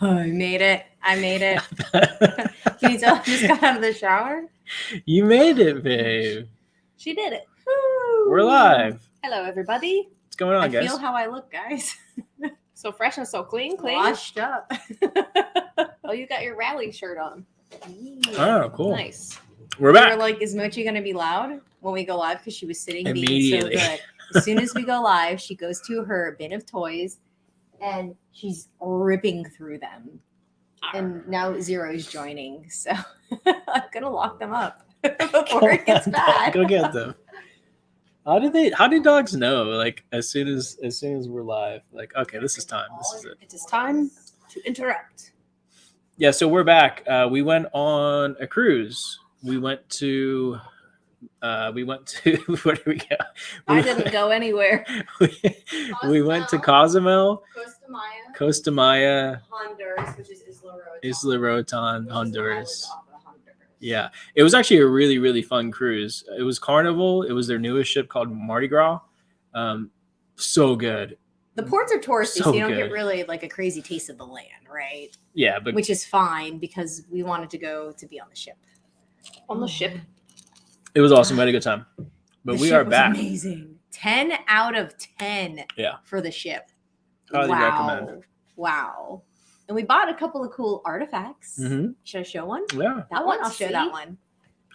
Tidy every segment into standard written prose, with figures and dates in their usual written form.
I made it. Can you tell I just got out of the shower? You made it, babe. She did it. Woo. We're live. Hello, everybody. What's going on, I guys? feel how I look, guys. So fresh and so clean. Washed up. Oh, you got your Ralli shirt on. Oh, cool. Nice. We're We back. were like, is Mochi going to be loud when we go live? Because she was sitting being so Immediately. good. As soon as we go live, she goes to her bin of toys and she's ripping through them. And now Zero's joining. So I'm going to lock them up before it gets bad. Go get them. How do dogs know? Like as soon as we're live, like, okay, this is time. This is it. It is time to interrupt. Yeah, so we're back. We went on a cruise. We went to where did we go? I didn't go anywhere. we went to Cozumel, Costa Maya, Costa Maya, Honduras, which is Isla Isla Rotan, Honduras. Yeah, it was actually a really, really fun cruise. It was Carnival. It was their newest ship called Mardi Gras. So good. The ports are touristy, So so you don't good. get really like a crazy taste of the land, right? Yeah, but Which is fine because we wanted to go to be on the ship. On the ship. it was awesome. We had a good time. But The we ship are was back. Amazing. 10 out of 10 Yeah. for the ship. Highly recommend. Wow. And we bought a couple of cool artifacts. Mm-hmm. Should I show one? Yeah. That one? I'll Let's show see. that one.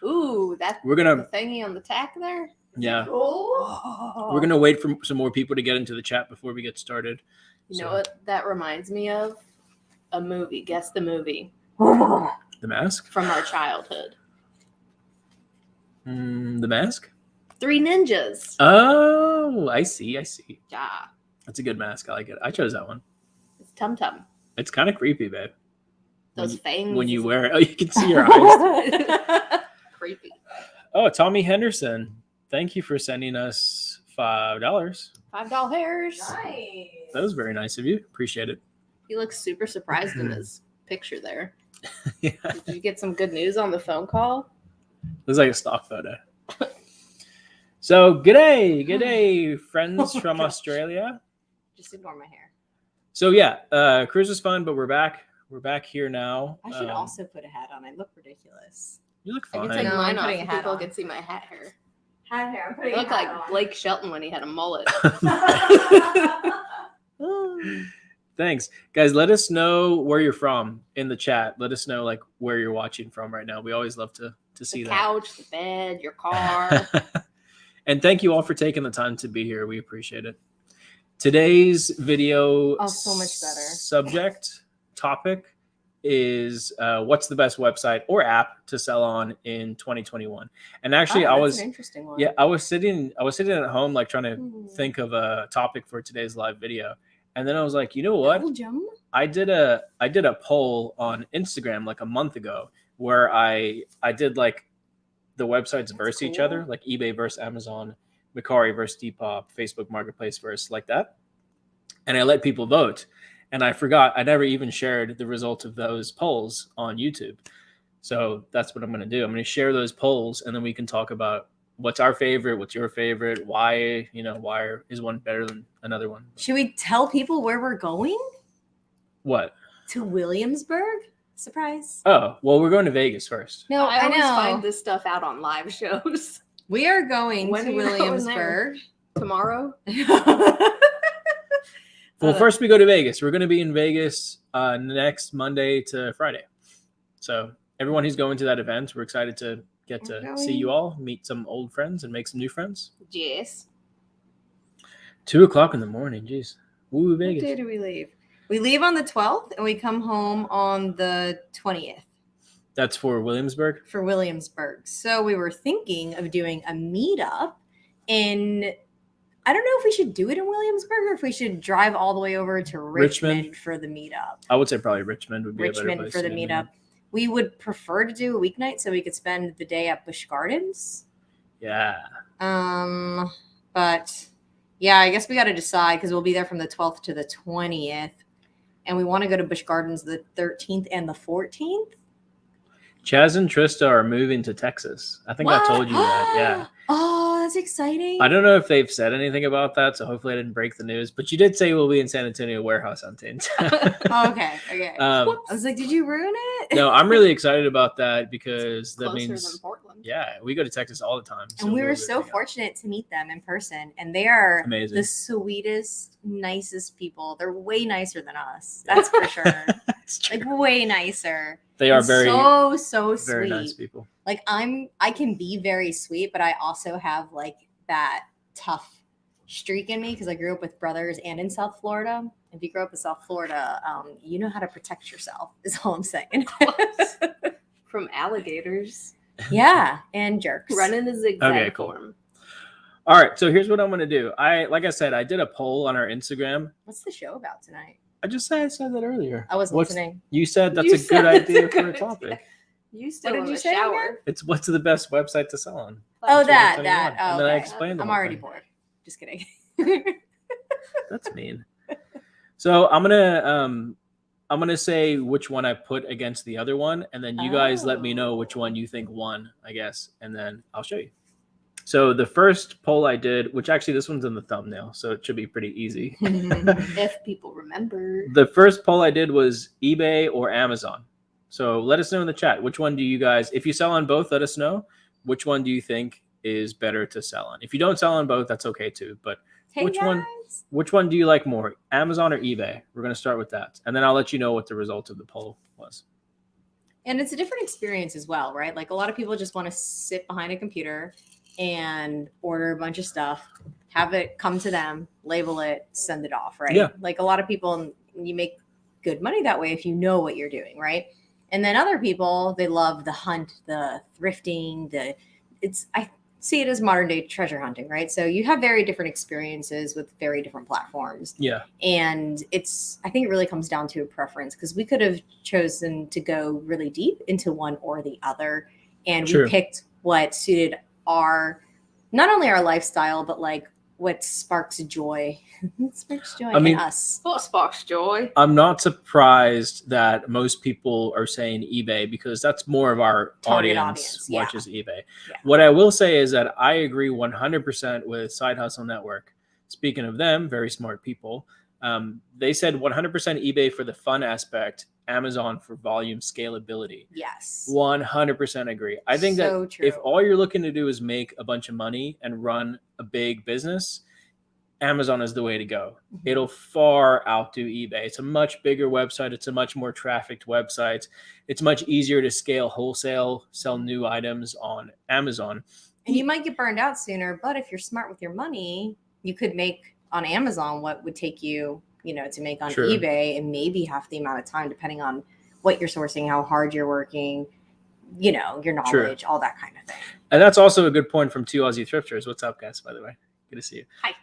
Ooh, that's We're the gonna thingy on the tack there. yeah. Oh. We're gonna wait for some more people to get into the chat before we get started. You know what that reminds me of? A movie. Guess the movie The Mask? from our childhood. The Mask? Three Ninjas. Oh, I see. Yeah. That's a good mask. I like it. I chose that one. It's Tum Tum. It's kind of creepy, babe. Those fangs. When you wear it. Oh, you can see your eyes. Creepy. Oh, Tommy Henderson. Thank you for sending us $5. $5 hairs. Nice. That was very nice of you. Appreciate it. He looks super surprised in his picture there. Yeah. Did you get some good news on the phone call? It was like a stock photo. So, good day, friends from Australia. Just ignore my hair. So, yeah, cruise was fun, but we're back. We're back here now. I should also put a hat on. I look ridiculous. You look I fine. can take No, mine I'm off. putting a hat People on. can see my hat hair. Hat hair. I'm putting I look like Blake Shelton when he had a mullet. Thanks, guys. Let us know where you're from in the chat. Let us know like where you're watching from right now. We always love to see The that. couch, the bed, your car. And thank you all for taking the time to be here. We appreciate it. Today's video so much better. topic is what's the best website or app to sell on in 2021. And actually Oh, I that's was an interesting one. I was sitting at home like trying to think of a topic for today's live video. And then I was like, you know what? Belgium? I did a poll on Instagram like a month ago where I did like the websites versus each cool. other, like eBay versus Amazon, Mercari versus Depop, Facebook Marketplace versus like that. And I let people vote. And I forgot I never even shared the results of those polls on YouTube. So that's what I'm going to do. I'm going to share those polls and then we can talk about what's our favorite, what's your favorite, why is one better than another one. Should we tell people where we're going? What? To Williamsburg? Surprise. Oh, well, we're going to Vegas first. No, I I always know. find this stuff out on live shows. We are going When to are you going Williamsburg. Tomorrow? Well, first we go to Vegas. We're going to be in Vegas next Monday to Friday. So everyone who's going to that event, we're excited to get to see you all, meet some old friends, and make some new friends. Yes. 2:00 in the morning. Jeez. Woo, What Vegas. day do we leave? We leave on the 12th and we come home on the 20th That's for Williamsburg. for Williamsburg. So we were thinking of doing a meetup in, I don't know if we should do it in Williamsburg or if we should drive all the way over to Richmond for the meetup. I would say probably Richmond would be a better Richmond place for the to do meetup. We would prefer to do a weeknight so we could spend the day at Busch Gardens. Yeah. But yeah, I guess we got to decide because we'll be there from the 12th to the 20th. And we want to go to Busch Gardens the 13th and the 14th. Chaz and Trista are moving to Texas. I think I told you that. Yeah. Oh, Oh, that's exciting. I don't know if they've said anything about that, so hopefully I didn't break the news. But you did say we'll be in San Antonio warehouse hunting. Oh, okay. I Um, was like, did you ruin it? no, I'm really excited about that because that Closer means than Portland. yeah, we go to Texas all the time. And we we'll were be so hanging out. fortunate to meet them in person, and they are Amazing. the sweetest, nicest people. They're way nicer than us, that's for sure. It's true. Like way nicer. They are And very so sweet. very nice people. Like I can be very sweet, but I also have like that tough streak in me because I grew up with brothers and in South Florida. If you grow up in South Florida, you know how to protect yourself, is all I'm saying. From alligators. Yeah, and jerks. Run in a zigzag Okay, cool. form. All right, so here's what I'm gonna do. Like I said, I did a poll on our Instagram. What's the show about tonight? I said that earlier. I wasn't listening. You said that's You a said good that's idea a for a good topic. idea. You still did in you the say again? shower. It's what's the best website to sell on. Oh, That's what I'm telling that. you on. Oh, And then I okay. explained the I'm whole already thing. bored. Just kidding. That's mean. So I'm gonna say which one I put against the other one, and then you guys let me know which one you think won, I guess, and then I'll show you. So the first poll I did, which actually this one's in the thumbnail, so it should be pretty easy. If people remember. The first poll I did was eBay or Amazon. So let us know in the chat. Which one do you guys, if you sell on both, let us know. Which one do you think is better to sell on? If you don't sell on both, that's okay too. But Hey, which guys. one do you like more, Amazon or eBay? We're going to start with that. And then I'll let you know what the result of the poll was. And it's a different experience as well, right? Like a lot of people just want to sit behind a computer and order a bunch of stuff, have it come to them, label it, send it off, right? Yeah. Like a lot of people, you make good money that way if you know what you're doing, right? And then other people, they love the hunt, the thrifting, I see it as modern day treasure hunting, right? So you have very different experiences with very different platforms. Yeah. And I think it really comes down to a preference because we could have chosen to go really deep into one or the other. And True. we picked what suited not only our lifestyle, but like what sparks joy. It sparks joy in us. What sparks joy? I'm not surprised that most people are saying eBay because that's more of our Target audience yeah. watches eBay. Yeah. What I will say is that I agree 100% with Side Hustle Network. Speaking of them, very smart people. They said 100% eBay for the fun aspect, Amazon for volume scalability. Yes. 100% agree. I think So that true. if all you're looking to do is make a bunch of money and run a big business, Amazon is the way to go. Mhm. It'll far outdo eBay. It's a much bigger website. It's a much more trafficked website. It's much easier to scale wholesale, sell new items on Amazon. And you might get burned out sooner, but if you're smart with your money, you could make on Amazon what would take you, to make on True. eBay in maybe half the amount of time, depending on what you're sourcing, how hard you're working, your knowledge, all that kind of thing. And that's also a good point from two Aussie thrifters. What's up, guys, by the way? Good to see you. Hi.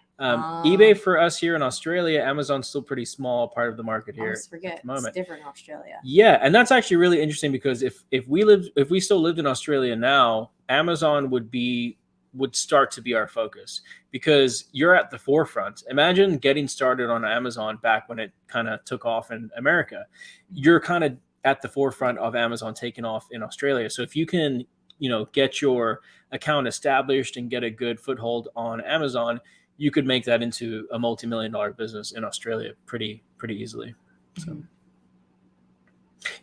eBay for us here in Australia, Amazon's still pretty small part of the market I here. always forget. at the moment. It's different in Australia. Yeah, and that's actually really interesting because if we still lived in Australia now, Amazon would start to be our focus because you're at the forefront. Imagine getting started on Amazon back when it kind of took off in America. You're kind of at the forefront of Amazon taking off in Australia. So if you can, get your account established and get a good foothold on Amazon, you could make that into a multi-million-dollar business in Australia pretty easily. So. Mhm.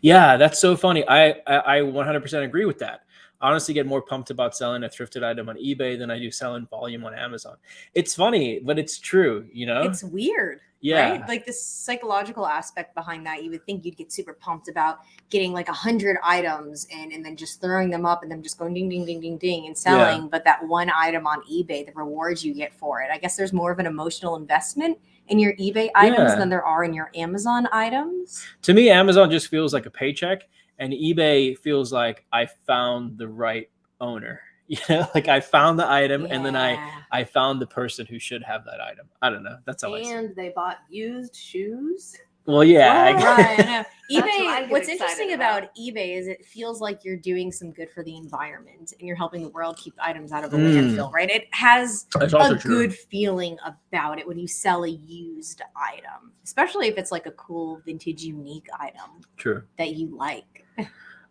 Yeah, that's so funny. I 100% agree with that. I honestly get more pumped about selling a thrifted item on eBay than I do selling volume on Amazon. It's funny, but it's true, It's weird. Yeah. Right? Like the psychological aspect behind that, you would think you'd get super pumped about getting like 100 items and then just throwing them up and then just going ding, ding, ding, ding, ding and selling. Yeah. But that one item on eBay, the rewards you get for it, I guess there's more of an emotional investment in your eBay items Yeah. than there are in your Amazon items. To me, Amazon just feels like a paycheck, and eBay feels like I found the right owner. Like I found the item, and then I found the person who should have that item. I don't know. That's how I see it. And they bought used shoes. Well, yeah. Right, I know. what I eBay, get what's excited interesting about. about eBay is it feels like you're doing some good for the environment and you're helping the world keep items out of the landfill, right? It has That's a also true. good feeling about it when you sell a used item, especially if it's like a cool, vintage, unique item True. that you like.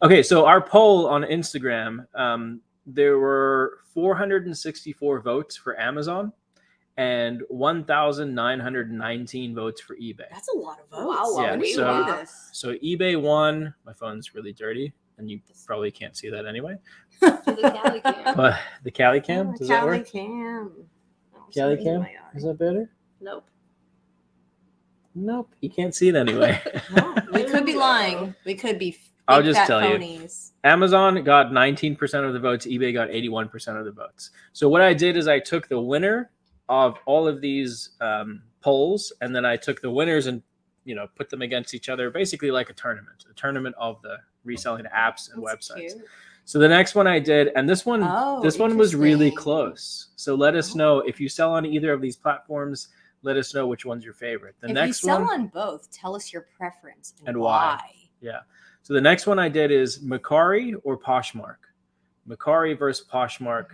Okay, so our poll on Instagram, there were 464 votes for Amazon and 1,919 votes for eBay. That's a lot of votes. Wow, Yeah, When did you so- do this? So eBay won. My phone's really dirty, and you probably can't see that anyway. To the Cali Cam. But the Cali Cam, does that Cali work? Cam. Oh, Cali something's in Cam, my eye. is that better? Nope. Nope, you can't see it anyway. Well, we could be lying. We could be I'll big just fat tell you. phonies. Amazon got 19% of the votes. eBay got 81% of the votes. So what I did is I took the winner of all of these polls, and then I took the winners and put them against each other, basically like a tournament of the reselling apps and That's websites. cute. So the next one I did, and this one was really interesting. close. So let us know if you sell on either of these platforms. Let us know which one's your favorite. The If next you sell one, on both, tell us your preference And why. yeah. So the next one I did is Macari or Poshmark. Macari versus Poshmark.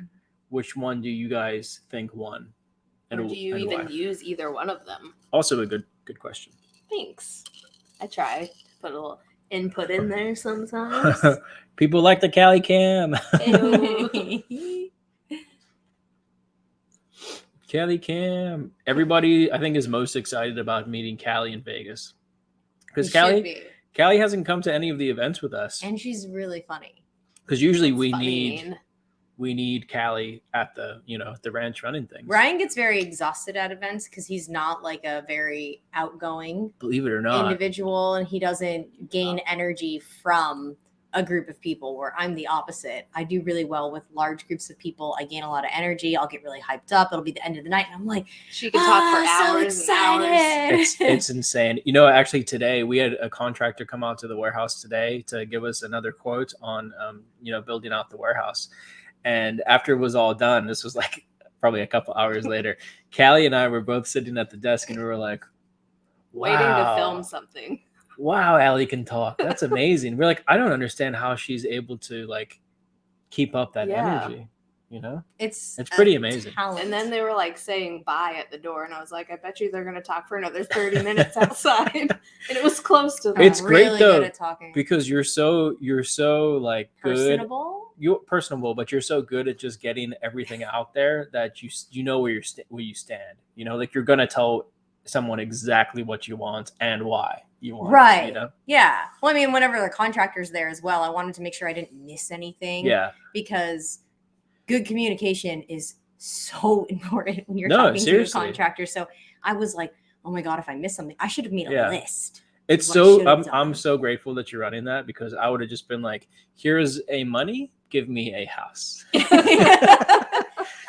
Which one do you guys think won? Or do you and even why? use either one of them? Also a good question. Thanks. I try to put a little input in there sometimes. People like the Cali Cam. Ew. Cali Cam. Everybody, I think, is most excited about meeting Callie in Vegas. Because You should be. Callie hasn't come to any of the events with us. And she's really funny. Because usually That's we funny. need Callie at the the ranch running things. Ryan gets very exhausted at events because he's not like a very outgoing Believe it or not. individual, and he doesn't gain energy from a group of people, where I'm the opposite. I do really well with large groups of people. I gain a lot of energy. I'll get really hyped up. It'll be the end of the night, and I'm like, She can talk for so hours and hours. excited. It's insane. Actually today we had a contractor come out to the warehouse today to give us another quote on building out the warehouse. And after it was all done, this was like probably a couple hours later, Callie and I were both sitting at the desk and we were like, Waiting to wow. film something. Wow, Allie can talk. That's amazing. We're like, I don't understand how she's able to like keep up that Yeah. energy. It's pretty a amazing. talent. And then they were like saying bye at the door, and I was like, I bet you they're gonna talk for another 30 minutes outside. And it was close to that. It's great, really though, good at talking. because you're so like good. Personable. You're personable, but you're so good at just getting everything out there that you know where you stand. Like you're gonna tell someone exactly what you want and why you want Right. it, Yeah. Well, I mean, whenever the contractor's there as well, I wanted to make sure I didn't miss anything. Yeah. Because good communication is so important when you're No, talking seriously. to a contractor. So I was like, oh my God, if I miss something, I should have made a Yeah. list. It's What I so should have I'm done. so grateful that you're running that, because I would have just been like, here's a money, give me a house.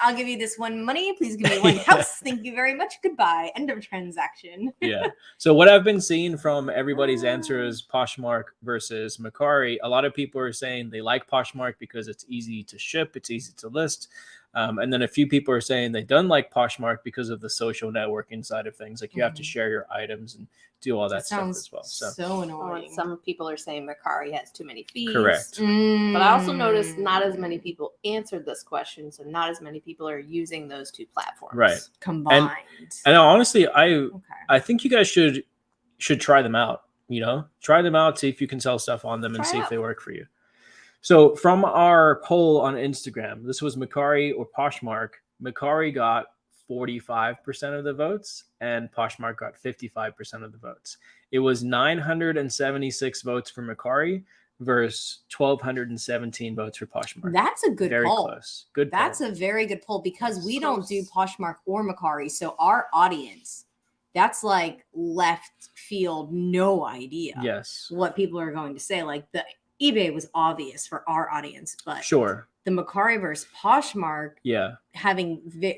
I'll give you this one money. Please give me one house. Thank you very much. Goodbye. End of transaction. Yeah. So what I've been seeing from everybody's answer is Poshmark versus Macari. A lot of people are saying they like Poshmark because it's easy to ship, it's easy to list. And then a few people are saying they don't like Poshmark because of the social networking side of things. Like you have to share your items and do all that stuff sounds as well. so Oh, annoying. and some people are saying Macari has too many fees. Correct. But I also noticed not as many people answered this question, so not as many people are using those two platforms. Right. Combined. And honestly, okay. I think you guys should try them out. Try them out, see if you can sell stuff on them and Try see it if out. they work for you. So from our poll on Instagram, this was Macari or Poshmark. Macari got 45% of the votes and Poshmark got 55% of the votes. It was 976 votes for Macari versus 1,217 votes for Poshmark. That's a good Very poll. close. Good poll. That's a very good poll because we don't do Close. Poshmark or Macari. So our audience, that's like left field, no idea Yes. what people are going to say. Like the eBay was obvious for our audience, but Sure. the Macari versus Poshmark Yeah.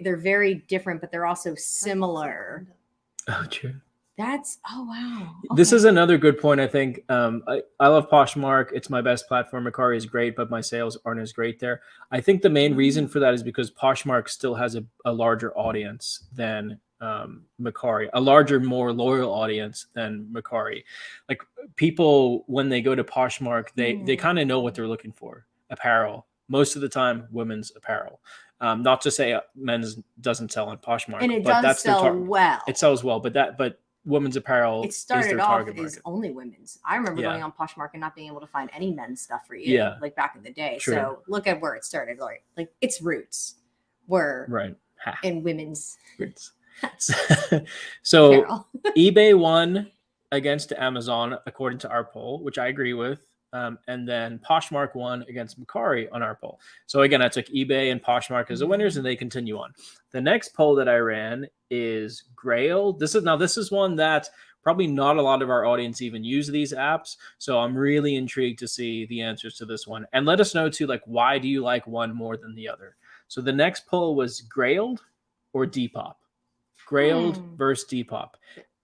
they're very different, but they're also similar. Oh, true. That's wow. This Okay. is another good point, I think. I love Poshmark. It's my best platform. Macari is great, but my sales aren't as great there. I think the main reason for that is because Poshmark still has a larger audience than Macari, a larger, more loyal audience than Macari. Like people, when they go to Poshmark, they kind of know what they're looking for. Apparel. Most of the time, women's apparel. Not to say men's doesn't sell on Poshmark, and it but does that's their sell well. it sells well, but women's apparel It is started their off target as market. only women's. I remember Yeah. going on Poshmark and not being able to find any men's stuff for you, Yeah. like back in the day. True. So look at where it started. Like its roots were Right. Ha. in women's Roots. So apparel. eBay won against Amazon according to our poll, which I agree with. And then Poshmark won against Mercari on our poll. So again, I took eBay and Poshmark as the winners, and they continue on. The next poll that I ran is Grail. This is one that probably not a lot of our audience even use these apps. So I'm really intrigued to see the answers to this one. And let us know too, like, why do you like one more than the other? So the next poll was Grailed or Depop. Grailed versus Depop.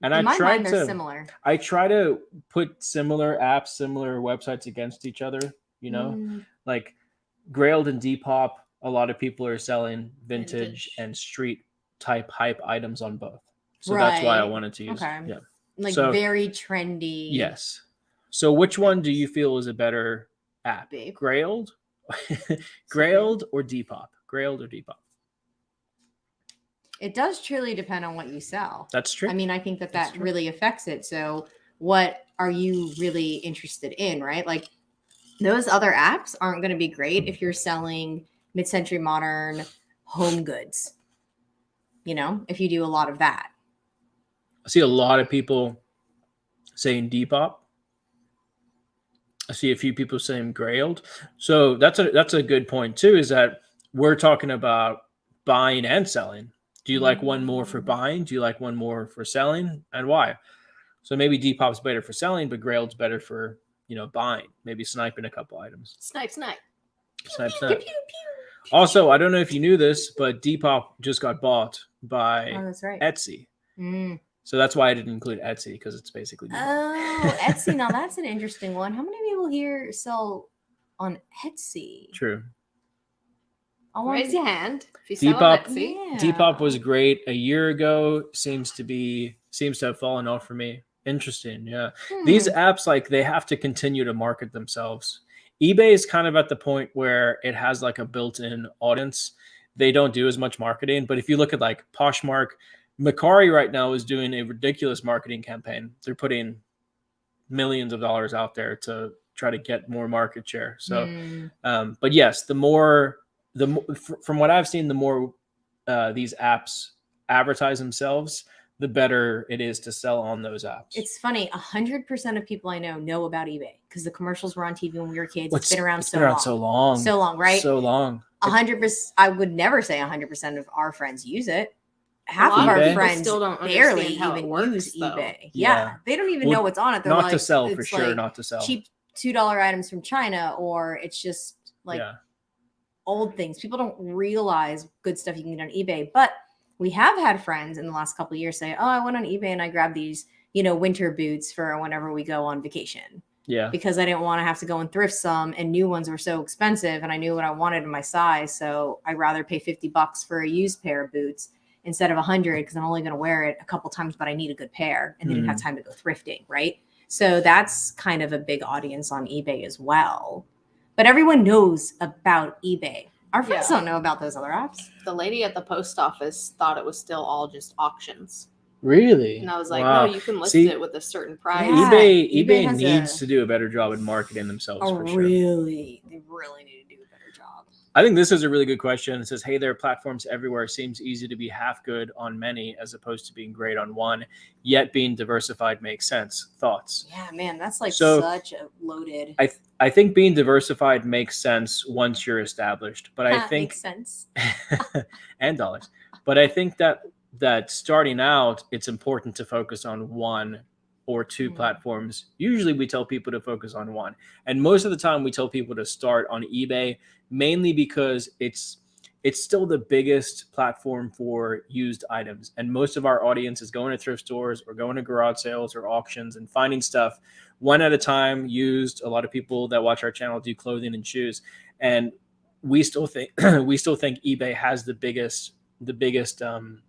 And In I my tried mind, they're to similar. I try to put similar apps, similar websites against each other, you know? Like Grailed and Depop, a lot of people are selling vintage and street type hype items on both. So that's why I Right. wanted to use Okay. yeah. Like So- very trendy. Yes. So which one do you feel is a better app? Babe. Grailed? Grailed or Depop? Grailed or Depop? It does truly depend on what you sell. That's true. I mean, I think that That's true. really affects it. So, what are you really interested in, right? Like, those other apps aren't going to be great if you're selling mid-century modern home goods. You know, if you do a lot of that. I see a lot of people saying Depop. I see a few people saying Grailed. So that's a good point too, is that we're talking about buying and selling. Do you like one more for buying? Do you like one more for selling? And why? So maybe Depop's better for selling, but Grailed's better for, buying, maybe sniping a couple items. Snipe. Snipe, snipe. Also, I don't know if you knew this, but Depop just got bought by Oh, that's right. Etsy. Mm. So that's why I didn't include Etsy, because it's basically Depop. Oh, Etsy. Now that's an interesting one. How many people here sell on Etsy? True. I want Raise your hand if you sell Depop- on Etsy. Yeah. Depop was great a year ago. Seems to have fallen off for me. Interesting. Yeah. These apps, like, they have to continue to market themselves. eBay is kind of at the point where it has like a built-in audience. They don't do as much marketing, but if you look at like Poshmark, Mercari right now is doing a ridiculous marketing campaign. They're putting millions of dollars out there to try to get more market share. So, but yes, from what I've seen, the more these apps advertise themselves, the better it is to sell on those apps. It's funny. 100% of people I know about eBay because the commercials were on TV when we were kids. It's been around so long. So long, right? So long. 100%. I would never say 100% of our friends use it. Half lot of of our people friends still don't barely understand how it even works, use though. eBay. Yeah. Yeah. They don't even Well, know what's on it. They're not like, to sell, for it's sure. like Not to sell. cheap $2 items from China, or it's just like old things. People don't realize good stuff you can get on eBay. But we have had friends in the last couple of years say, "Oh, I went on eBay and I grabbed these, winter boots for whenever we go on vacation." Yeah. Because I didn't want to have to go and thrift some, and new ones were so expensive, and I knew what I wanted in my size. So I'd rather pay $50 for a used pair of boots instead of 100 because I'm only going to wear it a couple times, but I need a good pair, and they didn't have time to go thrifting, right? So that's kind of a big audience on eBay as well. But everyone knows about eBay. Our friends don't know about those other apps. The lady at the post office thought it was still all just auctions. Really? And I was like, Wow. no, you can list See, it with a certain price. Yeah. eBay has needs to do a better job at marketing themselves, for sure. They really need to do a better job. I think this is a really good question. It says, hey, there are platforms everywhere. Seems easy to be half good on many as opposed to being great on one, yet being diversified makes sense. Thoughts? Yeah, man, that's like So, such a loaded. I think being diversified makes sense once you're established, but I think makes sense. and dollars. But I think that starting out, it's important to focus on one or two platforms. Usually we tell people to focus on one. And most of the time we tell people to start on eBay, mainly because it's still the biggest platform for used items. And most of our audience is going to thrift stores or going to garage sales or auctions and finding stuff one at a time, used. A lot of people that watch our channel do clothing and shoes. And we still think eBay has the biggest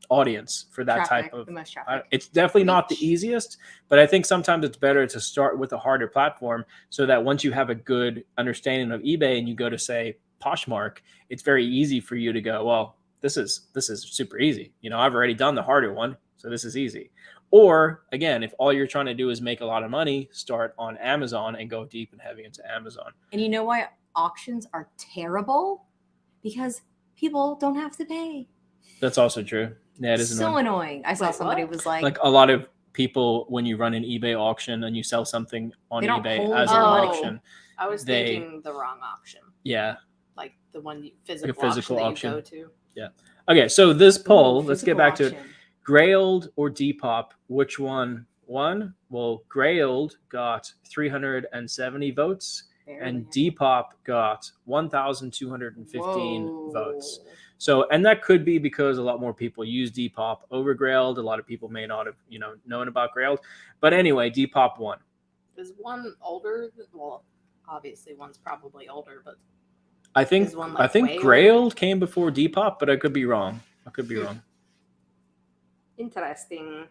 audience for that type of the most traffic. It's definitely not the easiest, but I think sometimes it's better to start with a harder platform so that once you have a good understanding of eBay and you go to, say, Poshmark, it's very easy for you to go, well, this is super easy. I've already done the harder one, so this is easy. Or again, if all you're trying to do is make a lot of money, start on Amazon and go deep and heavy into Amazon. And you know why auctions are terrible? Because people don't have to pay. That's also true. Yeah, it is So annoying. I saw Wait, somebody what? was like like a lot of people, when you run an eBay auction and you sell something on They don't eBay hold as your an money. auction, I was They- thinking the wrong option, yeah. like the one physical, physical auction that auction. you go to. Okay, so this poll, ooh, let's get physical back to it. auction. Grailed or Depop, which one won? Well, Grailed got 370 votes and Barely. Depop got 1,215 Whoa. votes. So, and that could be because a lot more people use Depop over Grailed. A lot of people may not have, known about Grailed. But anyway, Depop won. Is one older? Well, obviously one's probably older, but I think Is one, like, way Grailed came before Depop, but I could be wrong. wrong. interesting.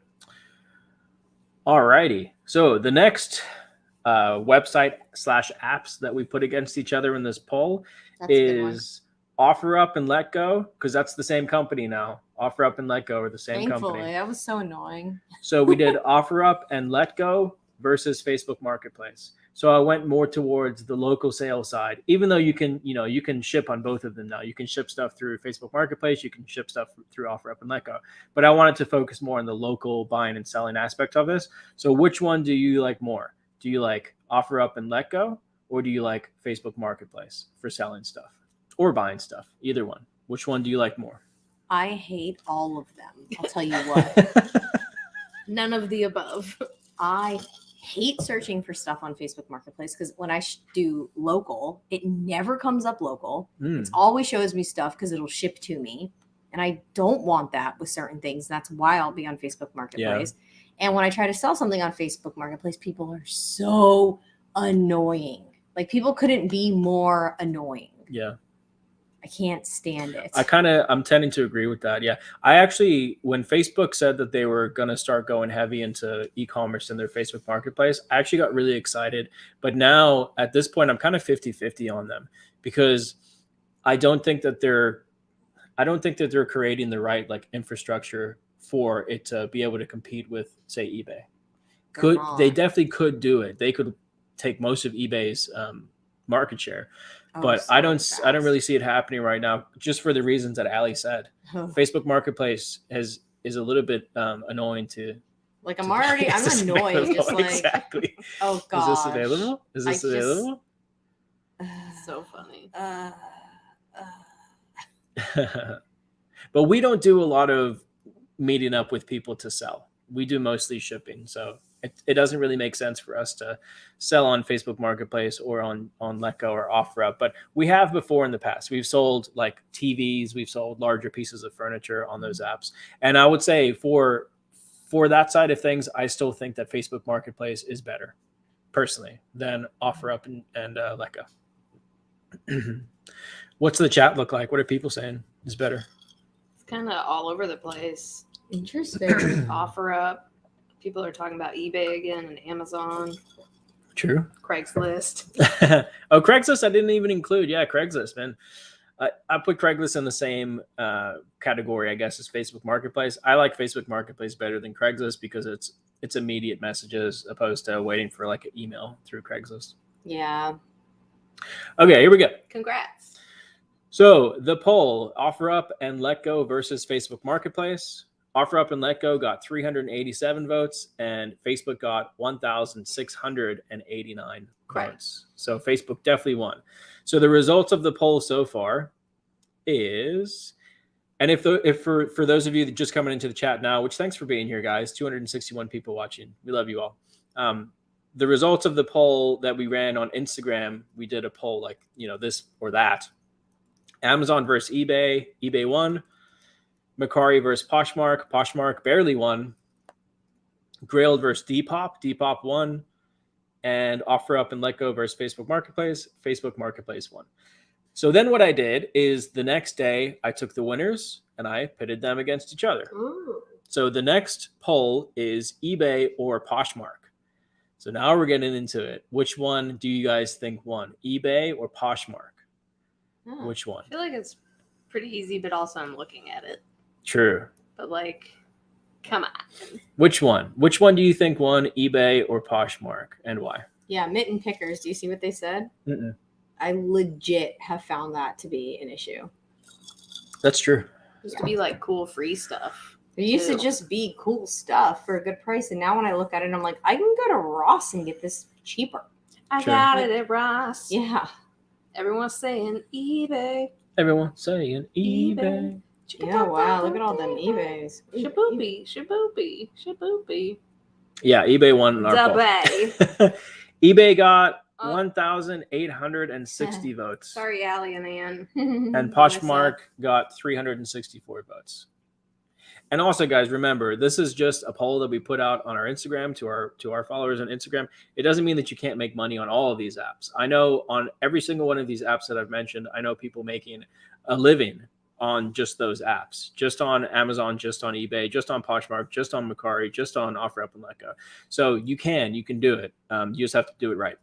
Alrighty. So the next website/apps that we put against each other in this poll That's a good one. is OfferUp and LetGo, because that's the same company now. OfferUp and LetGo are the same Thankfully, company. that was so annoying. So we did OfferUp and LetGo versus Facebook Marketplace. So I went more towards the local sales side, even though you can ship on both of them now. You can ship stuff through Facebook Marketplace. You can ship stuff through OfferUp and LetGo. But I wanted to focus more on the local buying and selling aspect of this. So which one do you like more? Do you like OfferUp and LetGo, or do you like Facebook Marketplace for selling stuff or buying stuff? Either one. Which one do you like more? I hate all of them. I'll tell you what. None of the above. I hate searching for stuff on Facebook Marketplace because when I do local, it never comes up local. It always shows me stuff because it'll ship to me. And I don't want that with certain things. That's why I'll be on Facebook Marketplace. And when I try to sell something on Facebook Marketplace, people are so annoying. Like, people couldn't be more annoying. Yeah. I can't stand it. I'm tending to agree with that. Yeah. I actually, when Facebook said that they were going to start going heavy into e-commerce in their Facebook Marketplace, I actually got really excited. But now at this point, I'm kind of 50-50 on them, because I don't think that they're creating the right infrastructure for it to be able to compete with, say, eBay. They definitely could do it. They could take most of eBay's market share. But I don't really see it happening right now, just for the reasons that Ali said. Facebook Marketplace is a little bit annoying to. Like, I'm annoyed. Just like, exactly. Oh gosh. Is this available? Available? So funny. But we don't do a lot of meeting up with people to sell. We do mostly shipping, so it doesn't really make sense for us to sell on Facebook Marketplace or on LetGo or OfferUp. But we have before in the past. We've sold TVs, we've sold larger pieces of furniture on those apps. And I would say for that side of things, I still think that Facebook Marketplace is better, personally, than OfferUp and LetGo. What's the chat look like? What are people saying is better? It's kind of all over the place. Interesting. OfferUp. People are talking about eBay again and Amazon. True. Craigslist. Oh, Craigslist I didn't even include. Yeah, Craigslist, man. I put Craigslist in the same category, I guess, as Facebook Marketplace. I like Facebook Marketplace better than Craigslist because it's immediate messages opposed to waiting for an email through Craigslist. Yeah. Okay, here we go. Congrats. So the poll, OfferUp and LetGo versus Facebook Marketplace. OfferUp and LetGo got 387 votes, and Facebook got 1,689 votes. So Facebook definitely won. So the results of the poll so far is, and if for those of you that just coming into the chat now, which thanks for being here, guys, 261 people watching. We love you all. The results of the poll that we ran on Instagram, we did a poll this or that. Amazon versus eBay, eBay won. Mercari versus Poshmark, Poshmark barely won. Grailed versus Depop, Depop won. And OfferUp and LetGo versus Facebook Marketplace, Facebook Marketplace won. So then what I did is the next day I took the winners and I pitted them against each other. Ooh. So the next poll is eBay or Poshmark. So now we're getting into it. Which one do you guys think won? eBay or Poshmark? Oh. Which one? I feel like it's pretty easy, but also I'm looking at it. True. But Come on. Which one? Which one do you think won, eBay or Poshmark, and why? Yeah, mitten pickers. Do you see what they said? Mm-mm. I legit have found that to be an issue. That's true. Used to be like cool free stuff. There used to too. just be cool stuff for a good price, and now when I look at it, I'm like, I can go to Ross and get this cheaper. I Sure. got it at Ross. Yeah. Everyone's saying eBay. Everyone saying eBay. Yeah, wow, look at all them eBays. Shaboopy, shaboopy, shaboopy. Yeah, eBay won in our poll. Dabay. eBay got Oh. 1,860 votes. Sorry, Allie and Ann. And Poshmark got 364 votes. And also, guys, remember, this is just a poll that we put out on our Instagram to our followers on Instagram. It doesn't mean that you can't make money on all of these apps. I know on every single one of these apps that I've mentioned, I know people making a living on just those apps, just on Amazon, just on eBay, just on Poshmark, just on Mercari, just on OfferUp and Letgo. So you can do it. You just have to do it right.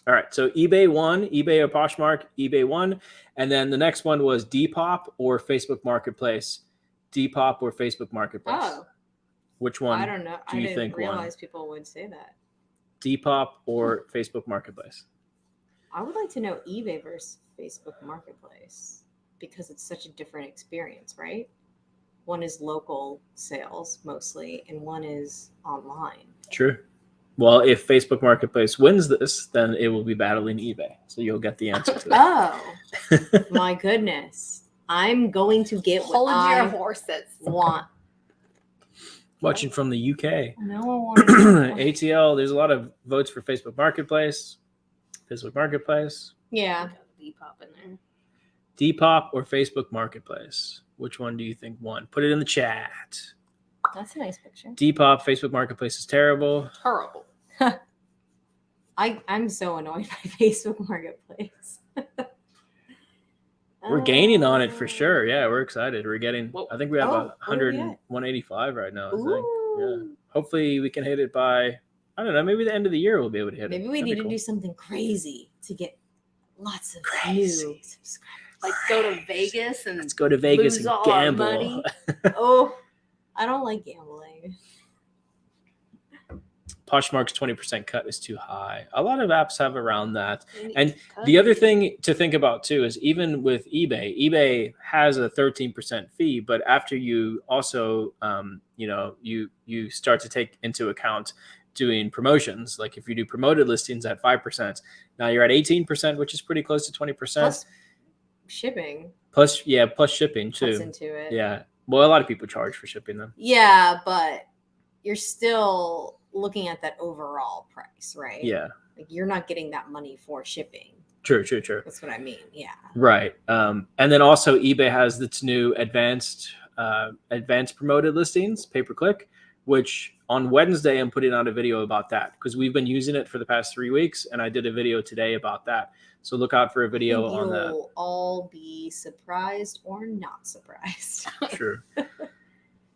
All right, so eBay won, eBay or Poshmark, eBay won. And then the next one was Depop or Facebook Marketplace. Depop or Facebook Marketplace. Oh, Which one? I don't know. do I you didn't think realize people would say that. Depop or Facebook Marketplace? I would like to know eBay versus Facebook Marketplace because it's such a different experience, right? One is local sales mostly, and one is online. True. Well, if Facebook Marketplace wins this, then it will be battling eBay. So you'll get the answer to that. Oh, my goodness. I'm going to get what Hold I your horses. want. Watching from the UK. No, I want ATL, there's a lot of votes for Facebook Marketplace. Facebook Marketplace. Yeah. Depop in there. Depop or Facebook Marketplace? Which one do you think won? Put it in the chat. That's a nice picture. Depop, Facebook Marketplace is terrible. Terrible. I'm so annoyed by Facebook Marketplace. We're gaining on it for sure. Yeah, we're excited. We're getting, Whoa. I think we have Oh, what are we at? 185 right now, I think. Ooh. Yeah. Hopefully we can hit it by, I don't know, maybe the end of the year we'll be able to hit it. Maybe we That'd need be to cool. do something crazy to get lots of Crazy. new subscribers. Like go to Vegas and Let's go to Vegas lose and all our gamble. money. Oh, I don't like gambling. Poshmark's 20% cut is too high. A lot of apps have around that. And cut the other it. thing to think about too is even with eBay has a 13% fee, but after you also, you start to take into account doing promotions. Like if you do promoted listings at 5%, now you're at 18%, which is pretty close to 20%. Plus shipping Plus shipping cuts too. into it. Yeah. Well, a lot of people charge for shipping them. Yeah, but you're still looking at that overall price, right? Yeah. Like you're not getting that money for shipping. True. That's what I mean. Yeah. Right. And then also eBay has its new advanced promoted listings, pay-per-click, which on Wednesday I'm putting out a video about that because we've been using it for the past 3 weeks, and I did a video today about that. So look out for a video on that. You'll all be surprised or not surprised. Sure.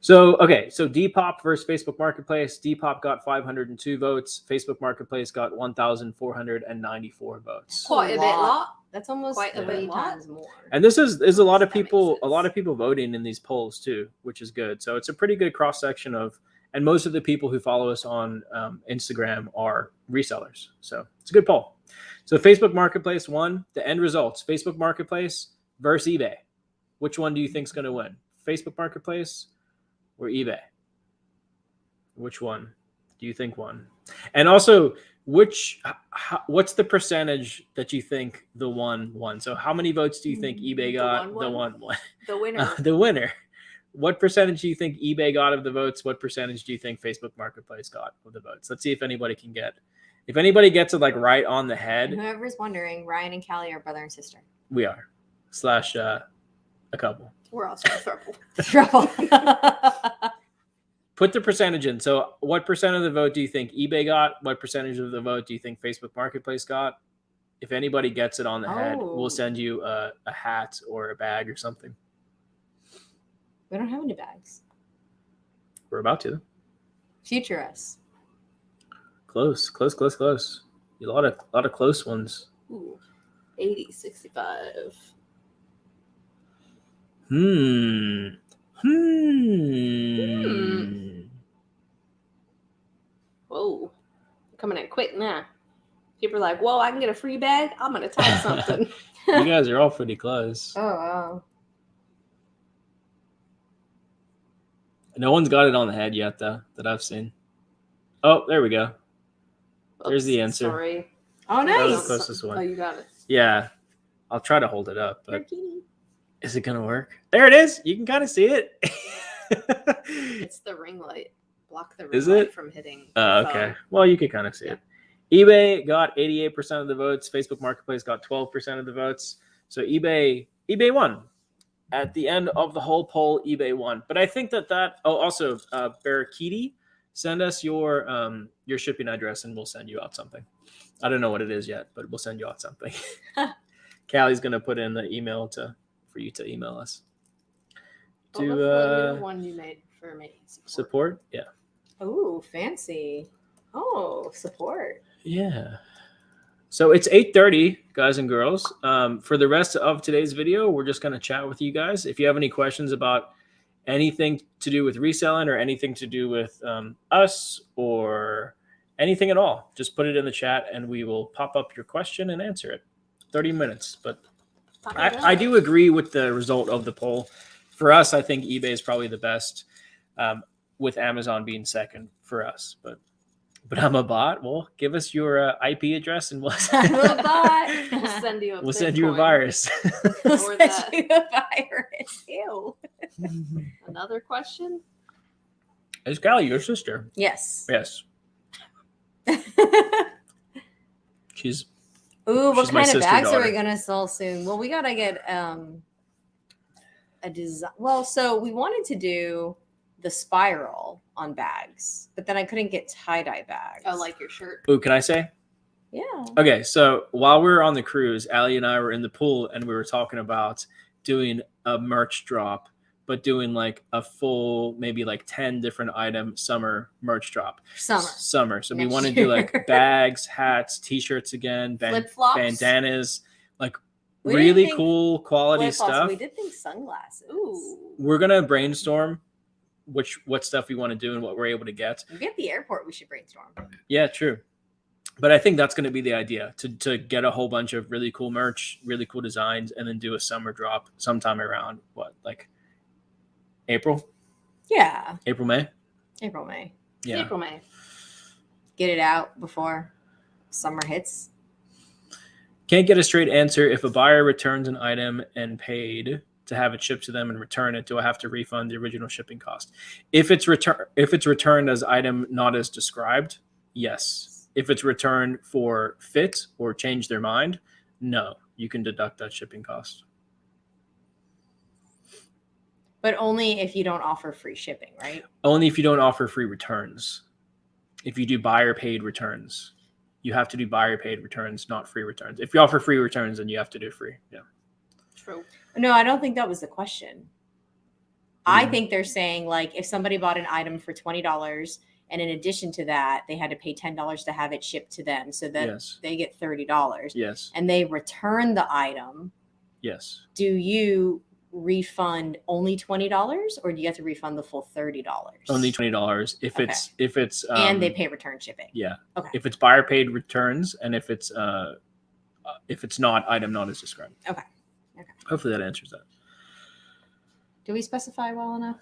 So Depop versus Facebook Marketplace. Depop got 502 votes. Facebook Marketplace got 1,494 votes. Quite a bit lot. That's almost Quite a 3 bit lot. times more. And this is a lot of That makes people, sense. voting in these polls too, which is good. So it's a pretty good cross section of, and most of the people who follow us on Instagram are resellers. So it's a good poll. So Facebook Marketplace won. The end results: Facebook Marketplace versus eBay. Which one do you think is going to win? Facebook Marketplace or eBay? Which one do you think won? And also, what's the percentage that you think the one won? So how many votes do you think eBay got? The one won. The winner. The winner. What percentage do you think eBay got of the votes? What percentage do you think Facebook Marketplace got of the votes? Let's see if anybody can get. If anybody gets it like right on the head, And whoever's wondering, Ryan and Callie are brother and sister. we are / a couple. We're also purple. Trouble. Put the percentage in. So what percent of the vote do you think eBay got? What percentage of the vote do you think Facebook Marketplace got? If anybody gets it on the head, Oh. we'll send you a hat or a bag or something. We don't have any bags. We're about to. Future us. Close. A lot of close ones. Ooh, 80, 65. Whoa. Coming in quick now. People are like, whoa, I can get a free bag? I'm going to type something. You guys are all pretty close. Oh, wow. No one's got it on the head yet, though, that I've seen. Oh, there we go. There's the answer. Sorry. Oh, That was the nice. closest one. Oh, you got it. Yeah. I'll try to hold it up, but Turkey. is it going to work? There it is. You can kind of see it. It's the ring light. Block the ring Is light it? from hitting. Oh, the okay. phone. Well, you can kind of see it. eBay got 88% of the votes. Facebook Marketplace got 12% of the votes. So eBay won. At the end of the whole poll, eBay won. But I think that oh, also, Barakiti, send us your shipping address and we'll send you out something. I don't know what it is yet, but we'll send you out something. Callie's going to put in the email for you to email us. What was the new one you made for me? Support? Yeah. Oh, fancy. Oh, support. Yeah. So it's 8:30, guys and girls. For the rest of today's video, we're just going to chat with you guys. If you have any questions about anything to do with reselling or anything to do with us or anything at all, just put it in the chat and we will pop up your question and answer it. 30 minutes. But I do agree with the result of the poll. For us, I think eBay is probably the best, with Amazon being second for us. But I'm a bot. Well, give us your IP address and we'll I'm a bot. We'll send you a Bitcoin. virus. We'll Or send that. you a virus. Ew. Another question? Is Callie your sister? Yes. Yes. She's Ooh, what She's my kind of sister bags are daughter. we gonna sell soon? Well, we gotta get a design. Well, so we wanted to do the spiral on bags, but then I couldn't get tie-dye bags. Oh, like your shirt. Ooh, can I say? Yeah. Okay, so while we were on the cruise, Allie and I were in the pool and we were talking about doing a merch drop, but doing like a full, maybe like 10 different item summer merch drop. Summer. So we Next want to do like year. bags, hats, t-shirts again, Flip-flops. bandanas, like We didn't really think cool quality Flip-flops, stuff. We did think sunglasses. Ooh. We're going to brainstorm what stuff we want to do and what we're able to get. Maybe at the airport we should brainstorm. Yeah, true. But I think that's going to be the idea, to get a whole bunch of really cool merch, really cool designs, and then do a summer drop sometime around like April, Yeah. May. April, May. Yeah. April, May. Get it out before summer hits. Can't get a straight answer. If a buyer returns an item and paid to have it shipped to them and return it, do I have to refund the original shipping cost? If it's returned as item not as described, yes. If it's returned for fit or change their mind, no. You can deduct that shipping cost. But only if you don't offer free shipping, right? Only if you don't offer free returns. If you do buyer paid returns, you have to do buyer paid returns, not free returns. If you offer free returns, then you have to do free. Yeah. True. No, I don't think that was the question. I think they're saying like if somebody bought an item for $20 and in addition to that, they had to pay $10 to have it shipped to them so that Yes. they get $30. Yes. And they return the item. Yes. Do you refund only $20 or do you have to refund the full $30? Only $20 if it's and they pay return shipping. Yeah. Okay. If it's buyer paid returns and if it's not item not as described. Okay. Hopefully that answers that. Do we specify well enough?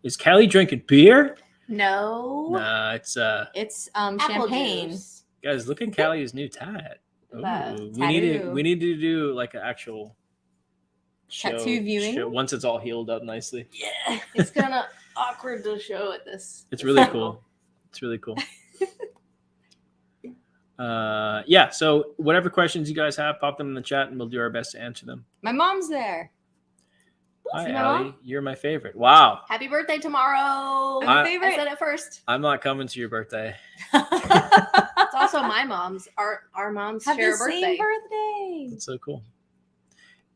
Is Callie drinking beer? No. Nah, it's It's Apple champagne. juice. guys, look at Callie's new tat. That Ooh, tattoo. we need to do like an actual Tattoo viewing? once it's all healed up nicely. Yeah. It's kind of awkward to show at this. It's really cool. It's really cool. Yeah, so whatever questions you guys have, pop them in the chat and we'll do our best to answer them. My mom's there. Hi, See my Allie. mom? You're my favorite. Wow. Happy birthday tomorrow. I'm I- your favorite. I said it first. I'm not coming to your birthday. It's also my mom's. Our moms Have share the a birthday. same birthday. That's so cool.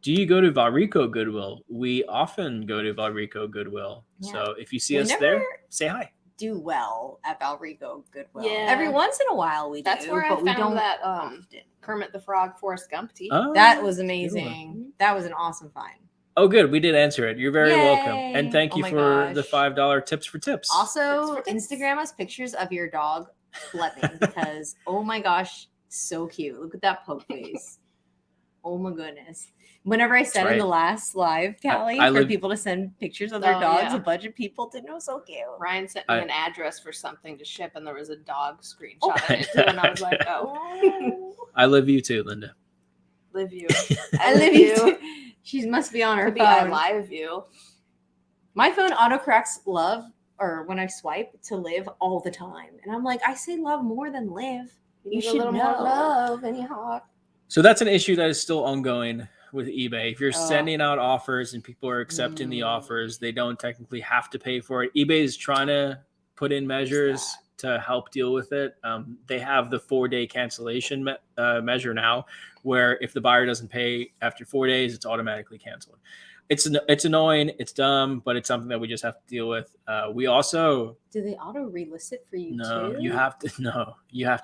Do you go to Valrico Goodwill? We often go to Valrico Goodwill. Yeah. So if you see We us never there, say hi. do well at Valrico Goodwill. Yeah. Every once in a while we That's do, where I but we found don't that often. Kermit the Frog Forrest Gump tea. Oh, That was good one. amazing. That was an awesome find. Oh, good. We did answer it. You're very welcome. And Yay. thank Oh you my for the gosh. $5 tips for tips. Also, Tips for tips. Instagram us pictures of your dog flipping because, oh my gosh, so cute. Look at that poke face. Oh my goodness. Whenever I said in the right. last live, Callie, I for live- people to send pictures of their Oh, dogs, yeah. a bunch of people did. It was so cute. Ryan sent me I- an address for something to ship, and there was a dog screenshot Oh. in it too, and I was like, "Oh, I love you too, Linda. live you." I live you. Too. She must be on her Could be I phone. live you. My phone autocorrects love, or when I swipe, to live all the time. And I'm like, I say love more than live. You need should a little know. more love, anyhow. So that's an issue that is still ongoing with eBay. If you're Oh. sending out offers and people are accepting the offers, they don't technically have to pay for it. eBay is trying to put in measures to help deal with it. They have the 4-day cancellation measure now, where if the buyer doesn't pay after 4 days, it's automatically canceled. It's annoying, it's dumb, but it's something that we just have to deal with. We also Do they auto relist it for you too? you have to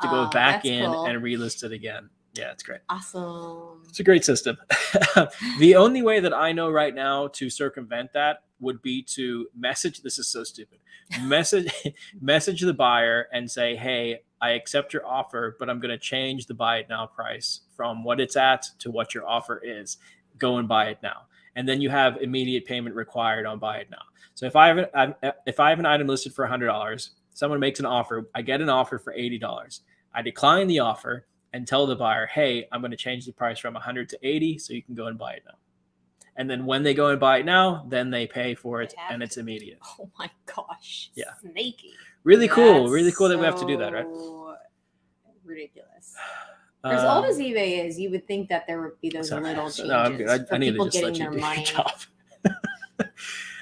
go Oh, back that's in cool. and relist it again. Yeah, it's great. Awesome. It's a great system. The only way that I know right now to circumvent that would be to message. This is so stupid. Message the buyer and say, "Hey, I accept your offer, but I'm going to change the buy it now price from what it's at to what your offer is. Go and buy it now." And then you have immediate payment required on buy it now. So if I have an item listed for $100, someone makes an offer. I get an offer for $80. I decline the offer and tell the buyer, "Hey, I'm going to change the price from 100 to 80 so you can go and buy it now." And then when they go and buy it now, then they pay for it, They have and it's to. immediate. Oh my gosh. Yeah. Snaky. Really cool. That's Really cool that we have to do that, right? so ridiculous. For as old as eBay is, you would think that there would be those sorry. little changes No, I'm good. for I need to people just let getting you their do your money. job.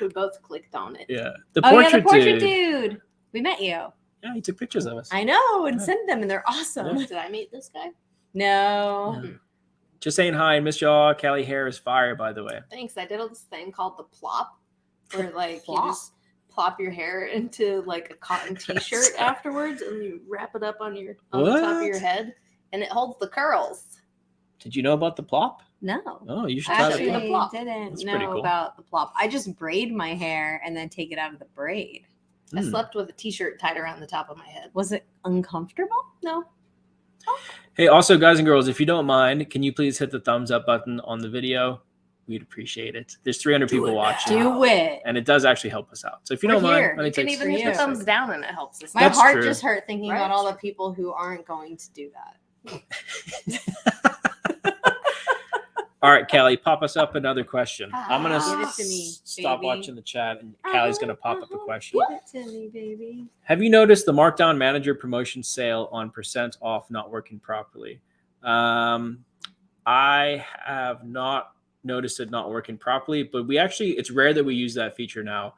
We both clicked on it. Yeah. The Oh yeah, portrait, the portrait dude. dude. We met you. Yeah, he took pictures of us. I know, and Yeah. sent them, and they're awesome. Did I meet this guy? No. Yeah. Just saying hi, miss y'all. Callie hair is fire, by the way. Thanks. I did this thing called the plop, where like Plop? you just plop your hair into like a cotton T-shirt afterwards, and you wrap it up on the top of your What? head, and it holds the curls. Did you know about the plop? No. Oh, you should I try Actually, that. the actually plop. didn't That's pretty know cool. about the plop. I just braid my hair and then take it out of the braid. I Hmm. slept with a T-shirt tied around the top of my head. Was it uncomfortable? No. Hey, also, guys and girls, if you don't mind, can you please hit the thumbs up button on the video? We'd appreciate it. There's 300 Do people it now. watching, Do it. and it does actually help us out. So if you We're don't here. mind, let me You can take even for hit the you. thumbs down, and it helps us. My That's heart true. just hurt thinking Right. about all the people who aren't going to do that. All right, Callie, pop us up another question. I'm gonna Give it to me, stop baby. watching the chat, and Callie's gonna pop up a question. Give it to me, baby. Have you noticed the Markdown Manager promotion sale on % off not working properly? I have not noticed it not working properly, but it's rare that we use that feature now.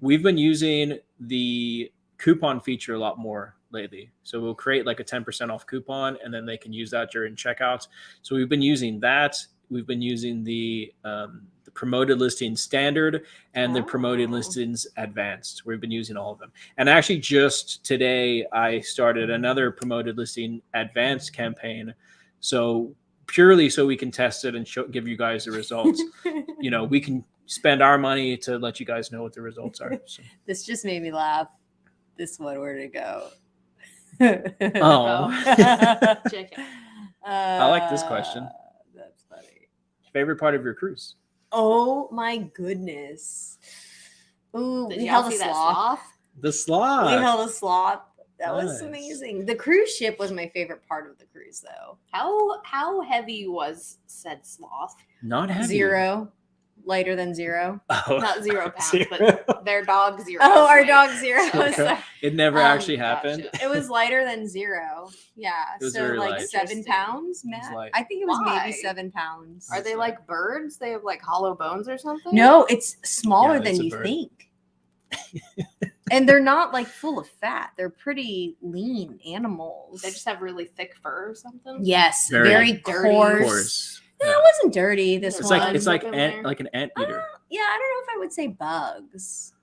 We've been using the coupon feature a lot more lately. So we'll create like a 10% off coupon, and then they can use that during checkouts. So we've been using that. We've been using the promoted listing standard and the promoted Oh. listings advanced. We've been using all of them. And actually just today, I started another promoted listing advanced campaign. So purely so we can test it and give you guys the results. You know, we can spend our money to let you guys know what the results are. So. This just made me laugh. This one, where to go? Oh. Check it. I like this question. That's funny. Favorite part of your cruise? Oh my goodness. Ooh, Did we y'all held a see that sloth. The We sloth. held a sloth. That was Nice. amazing. The cruise ship was my favorite part of the cruise, though. How heavy was said sloth? Not heavy. 0, lighter than 0. Oh. Not 0 pounds, Zero. but their dog 0. Oh, our right? dog 0. Okay. Sorry. It never actually happened. Gotcha. It was lighter than 0. Yeah. It was So very like light. 7 Interesting. pounds, It was Matt. light. I think it was Why? maybe 7 pounds. Are they like birds? They have like hollow bones or something? No, it's smaller Yeah, than it's a you bird. think. And they're not like full of fat. They're pretty lean animals. They just have really thick fur or something. yes, Very very, dirty. coarse. Of course. No, Yeah. it wasn't dirty. This It's one. like it's like Up in there. like an anteater. Yeah, I don't know if I would say bugs.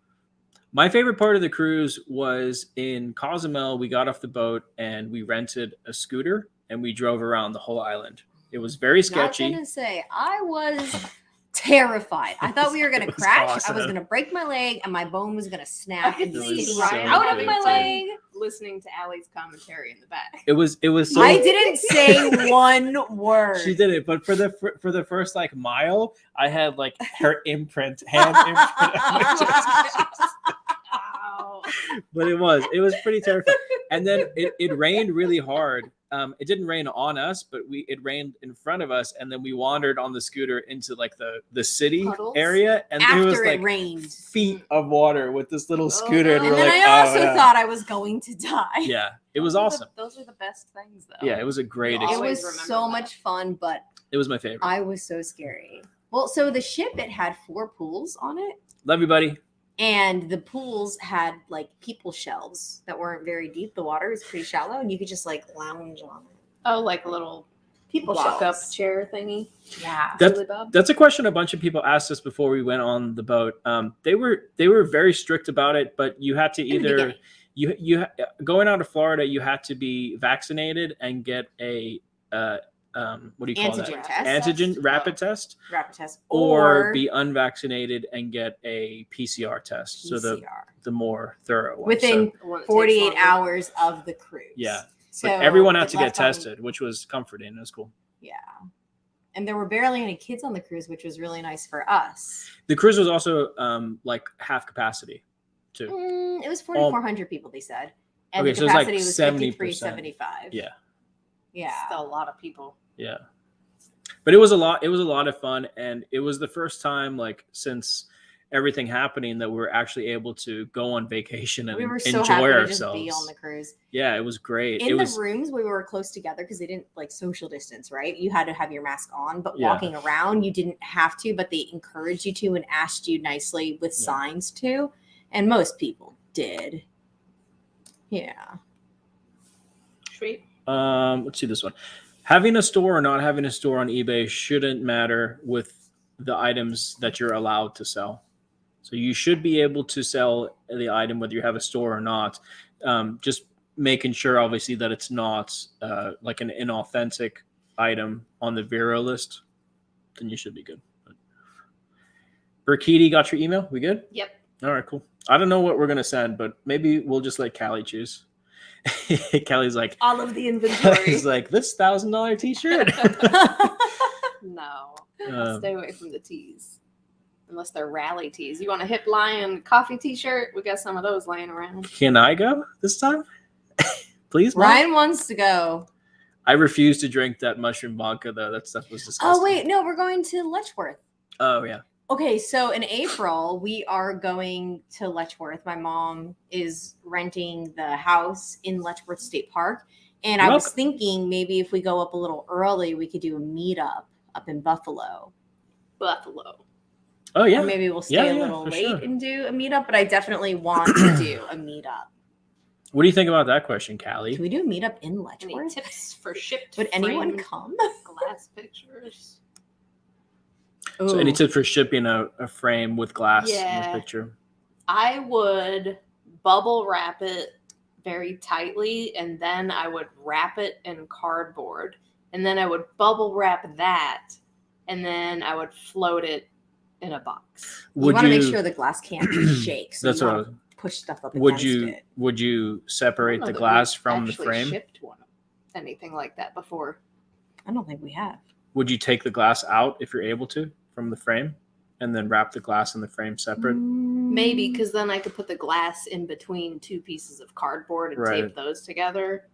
My favorite part of the cruise was in Cozumel. We got off the boat and we rented a scooter and we drove around the whole island. It was very sketchy. Not gonna say I was terrified. I thought we were gonna It was crash. I was awesome. gonna break my leg and my bone was gonna I snap could and It see was slip so Ryan out of good, my too. leg. listening to Allie's commentary in the back. It was so. I didn't say one word. She did it, but for the first like mile, I had like her hand imprint on my chest. Wow. But it was pretty terrifying. And then it rained really hard. It didn't rain on us, but it rained in front of us, and then we wandered on the scooter into like the city Puddles? area, and After there was it like rained. feet of water with this little Oh, scooter, and no. we're And then like, I oh, also yeah. thought I was going to die. Yeah, it was Those are awesome. those are the best things, though. Yeah, it was a great You'll It experience. was always remember so that. much fun, but It was my favorite. I was so scary. Well, so the ship, it had 4 pools on it. Love you, buddy. And the pools had like people shelves that weren't very deep. The water was pretty shallow, and you could just like lounge on it. Oh, like a little People walk-up shelves. chair thingy. Yeah. That's- Really, Bob? That's a question a bunch of people asked us before we went on the boat. They were very strict about it, but you had to In the either beginning. you going out of Florida, you had to be vaccinated and get a what do you call Antigen that? test. Antigen rapid test, Rapid test. or be unvaccinated and get a PCR test. So PCR. the more thorough one. Within So, The one that takes 48 longer. hours of the cruise. yeah, So but everyone had it to get left on- tested, which was comforting. It was cool. Yeah. And there were barely any kids on the cruise, which was really nice for us. The cruise was also like half capacity too. It was 4,400 people, they said. And Okay, the so it's like capacity was 70%. 5375. Yeah. Yeah. Still a lot of people. Yeah. But it was a lot of fun, and it was the first time like since everything happening that we were actually able to go on vacation and We were so enjoy happy to ourselves. just be on the cruise. Yeah, it was great. In it the was rooms, we were close together because they didn't like social distance, right? You had to have your mask on, but Yeah. walking around, you didn't have to, but they encouraged you to and asked you nicely with Yeah. signs to. And most people did. Yeah. Sweet. let's see this one. Having a store or not having a store on eBay shouldn't matter with the items that you're allowed to sell. So you should be able to sell the item whether you have a store or not. Just making sure, obviously, that it's not like an inauthentic item on the Vero list. Then you should be good. Burkiti, got your email? We good? Yep. All right, cool. I don't know what we're gonna send, but maybe we'll just let Callie choose. Callie's like, All of the inventory. He's like, this $1,000 t-shirt. No. Um, Stay away from the tees. Unless they're rally tees. You want a Hip Lion coffee t-shirt? We got some of those laying around. Can I go this time? Please, Mom? Ryan wants to go. I refuse to drink that mushroom vodka, though. That stuff was disgusting. Oh, wait. No, we're going to Letchworth. Oh, yeah. Okay, so in April, we are going to Letchworth. My mom is renting the house in Letchworth State Park. And I was Welcome. thinking maybe if we go up a little early, we could do a meetup up in Buffalo. Buffalo. Oh, yeah. Or maybe we'll stay Yeah, a yeah, little for late sure. and do a meetup, but I definitely want to do a meetup. What do you think about that question, Can Callie? we do a meetup in Any Letchworth? tips for shipped Would anyone framed come? glass pictures? So any Ooh. tips for shipping a frame with glass in Yeah. the picture? I would bubble wrap it very tightly, and then I would wrap it in cardboard, and then I would bubble wrap that, and then I would float it in a box. You want to make sure the glass can't shake. So That's you what I want was. to push stuff up Would against you it. would you I don't separate know the that glass we've from the actually frame? Shipped one, anything like that before? I don't think we have. Would you take the glass out if you're able to from the frame, and then wrap the glass and the frame separate? Maybe Mm. because then I could put the glass in between two pieces of cardboard and Right. tape those together.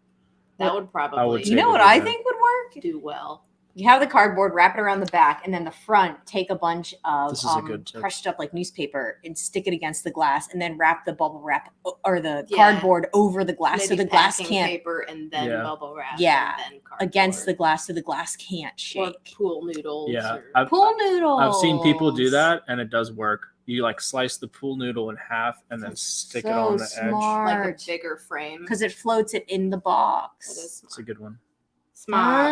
That would probably would You know Take what it I again. think would work? do well. You have the cardboard, wrap it around the back, and then the front, take a bunch of This is a good tip. crushed up like newspaper and stick it against the glass, and then wrap the bubble wrap or the Yeah. cardboard over the glass so Maybe the glass packing can't paper and then Yeah. bubble wrap. Yeah, and then cardboard. against the glass so the glass can't or shake. pool noodles. Yeah, or- Pool noodles. I've seen people do that, and it does work. You like slice the pool noodle in half and then stick it on the edge. like a bigger frame. because it floats it in the That box. is It's a good one. smart.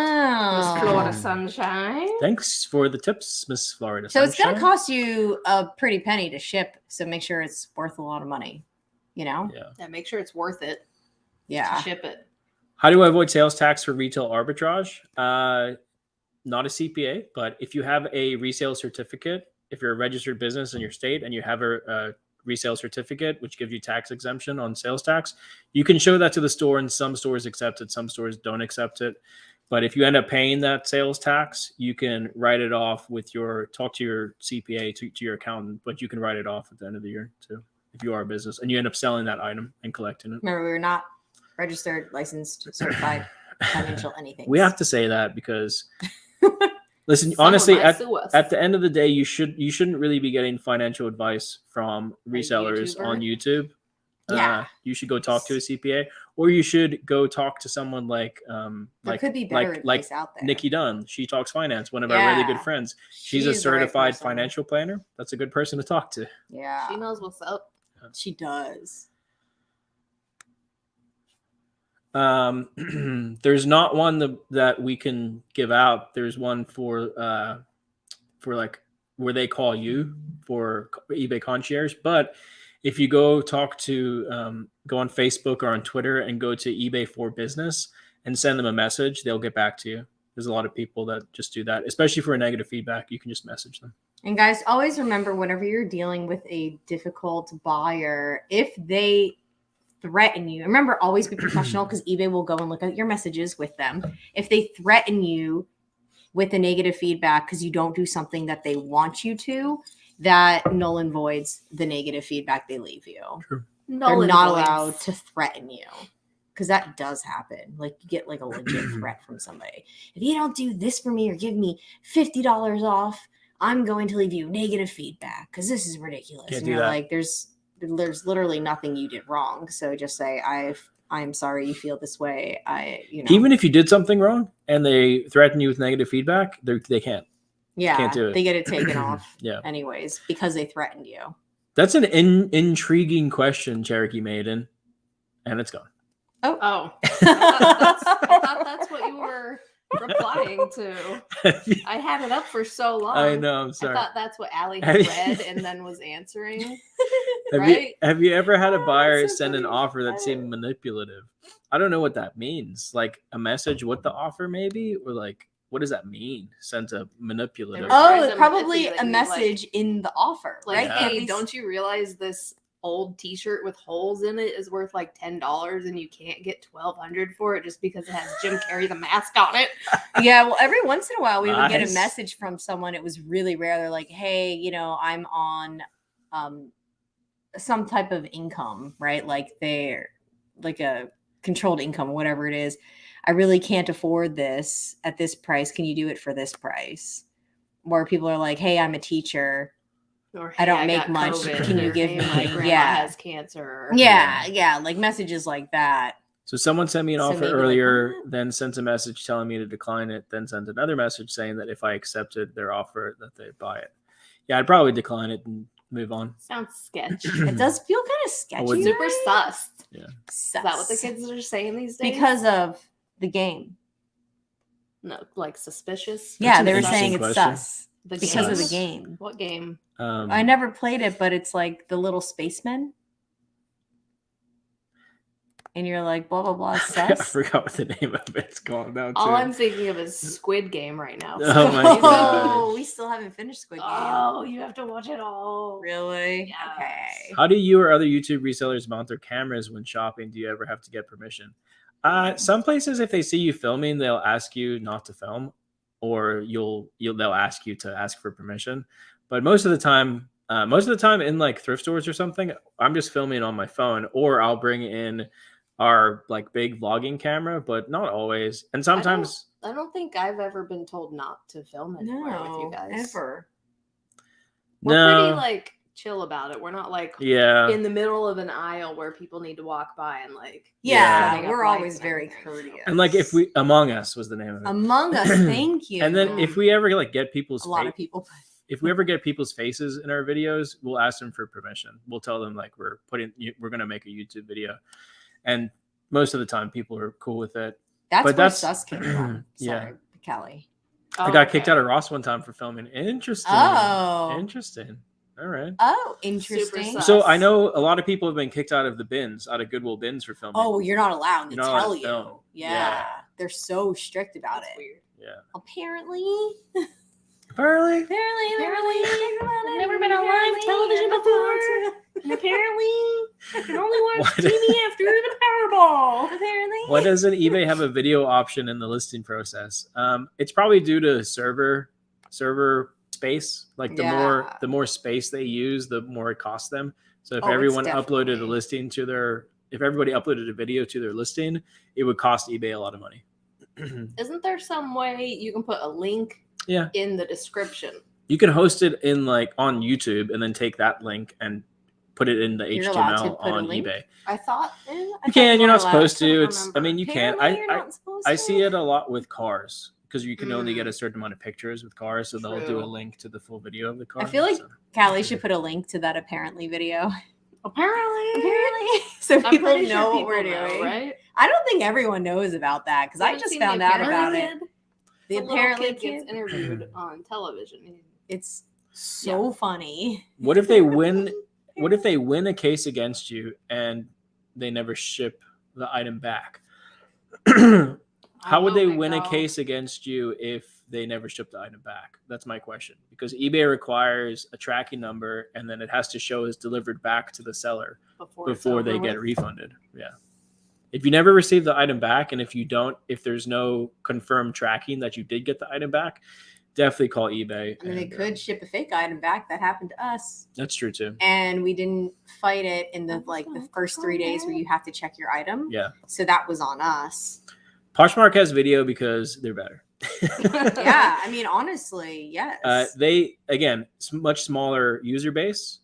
Miss Oh. Florida Sunshine. Thanks for the tips, Miss Florida. So it's going to Sunshine. cost you a pretty penny to ship. So make sure it's worth a lot of money. You know? Yeah. Yeah, make sure it's worth it Yeah. to ship it. How do I avoid sales tax for retail arbitrage? not a CPA, but if you have a resale certificate, if you're a registered business in your state and you have a resale certificate, which gives you tax exemption on sales tax, you can show that to the store, and some stores accept it, some stores don't accept it. But if you end up paying that sales tax, you can write it off with talk to your CPA, to your accountant, but you can write it off at the end of the year too, if you are a business and you end up selling that item and collecting it. Remember, we were not registered, licensed, certified, financial anything. We have to say that because listen, honestly, at the end of the day, you shouldn't really be getting financial advice from resellers on YouTube. Yeah. You should go talk to a CPA, or you should go talk to someone like there could be better advice out there. Nikki Dunn. She talks finance, one of our really good friends. She's a certified financial planner. That's a good person to talk to. Yeah. She knows what's up. She does. There's not one that we can give out. There's one for like where they call you for eBay concierge, but if you go talk to go on Facebook or on Twitter and go to eBay for Business and send them a message, they'll get back to you. There's a lot of people that just do that, especially for a negative feedback. You can just message them. And guys, always remember, whenever you're dealing with a difficult buyer, if they threaten you, remember, always be professional, because eBay will go and look at your messages with them. If they threaten you with a negative feedback because you don't do something that they want you to, that null and voids the negative feedback they leave you. True. They're not allowed to threaten you, because that does happen. Like, you get like a legit threat from somebody. If you don't do this for me or give me $50 off, I'm going to leave you negative feedback because this is ridiculous. Can't and do you're that. like, there's literally nothing you did wrong. So just say, I'm sorry you feel this way. Even if you did something wrong and they threaten you with negative feedback, they can't. Yeah, Can't do it. They get it taken off Yeah. anyways because they threatened you. That's an intriguing question, Cherokee Maiden, and it's gone. Oh. I thought that's what you were replying to. I had it up for so long. I know, I'm sorry. I thought that's what Allie had read and then was answering. Right? Have you ever had a buyer that's so send an funny. offer that seemed manipulative? I don't know what that means. Like a message with the offer, maybe? Or like, what does that mean? Sent a manipulative. Oh, Or probably manipulating a you, message in the offer, Like, right? hey, don't you realize this old t-shirt with holes in it is worth like $10 and you can't get $1,200 for it just because it has Jim Carrey the mask on it? Yeah, well, every once in a while we would get a Nice. message from someone. It was really rare. They're like, hey, I'm on some type of income, right? Like they're like a controlled income, whatever it is. I really can't afford this at this price. Can you do it for this price? Or people are like, hey, I'm a teacher. Or, I don't hey, make got much. COVID, Can you or, give hey, me- my grandma yeah. has cancer. Yeah, like messages like that. So someone sent me an So offer maybe like, earlier, what? then sent a message telling me to decline it, then sent another message saying that if I accepted their offer, that they'd buy it. Yeah, I'd probably decline it and move on. Sounds sketch. It does feel kind of sketchy. wouldn't- Super right? sus. Yeah. Is that what the kids are saying these days? Because of the game. No, like suspicious. Yeah, an they were interesting saying it's question. sus The because of the Sus. game. What game? I never played it, but it's like the little spacemen. And you're like, blah, blah, blah, I sus. forgot what the name of it's called now, too. All I'm thinking of is Squid Game right now. Oh my Oh, gosh. we still haven't finished Squid Game. Oh, you have to watch it all. Really? Yes. Okay. How do you or other YouTube resellers mount their cameras when shopping? Do you ever have to get permission? Some places, if they see you filming, they'll ask you not to film, or they'll ask you to ask for permission. But most of the time in like thrift stores or something, I'm just filming on my phone, or I'll bring in our like big vlogging camera, but not always. And sometimes I don't think I've ever been told not to film anywhere with you No, guys. ever. We're pretty no, like chill about it. We're not like yeah, in the middle of an aisle where people need to walk by and like Yeah, setting up we're lights always and very everything. courteous. and like if we Among Us was the name of it. Among Us, thank you. And then if we ever like get people's a lot of people. if we ever get people's faces in our videos, we'll ask them for permission. We'll tell them like we're going to make a YouTube video, and most of the time people are cool with it. That's But where that's- sus came from. yeah. Sorry, Kelly. I got kicked out of Ross one time for filming. Interesting. Oh. Interesting. All right. Oh, interesting. sus. So I know a lot of people have been kicked out of the bins, out of Goodwill bins for filming. Oh, you're not allowed to You're not allowed tell to you. film. Yeah. they're so strict about That's it. weird. Yeah. Apparently. Apparently. I've never been on live television before. And apparently, I can only watch Why TV after the Powerball. Apparently. Why doesn't eBay have a video option in the listing process? It's probably due to server space. Like the more space they use, the more it costs them. So if everyone uploaded a listing if everybody uploaded a video to their listing, it would cost eBay a lot of money. Isn't there some way you can put a link in the description? You can host it in like on YouTube and then take that link and put it in the HTML on eBay. I thought you can. You're not supposed to. You can. I I see it a lot with cars because you can only get a certain amount of pictures with cars, so they'll do a link to the full video of the car. I feel like Callie should put a link to that apparently video. Apparently. So people know what we're doing. Right? I don't think everyone knows about that because I just found out about it. The apparently kid gets interviewed on television. It's so funny. What if they win? What if they win a case against you and they never ship the item back? How would they win a case against you if they never ship the item back? That's my question. Because eBay requires a tracking number and then it has to show it's delivered back to the seller before they get refunded. Yeah. If you never receive the item back and if there's no confirmed tracking that you did get the item back, definitely call eBay. I mean, they could ship a fake item back. That happened to us. That's true too. And we didn't fight it in the first 3 days where you have to check your item. Yeah. So that was on us. Poshmark has video because they're better. Yeah, I mean, honestly, yes. They much smaller user base,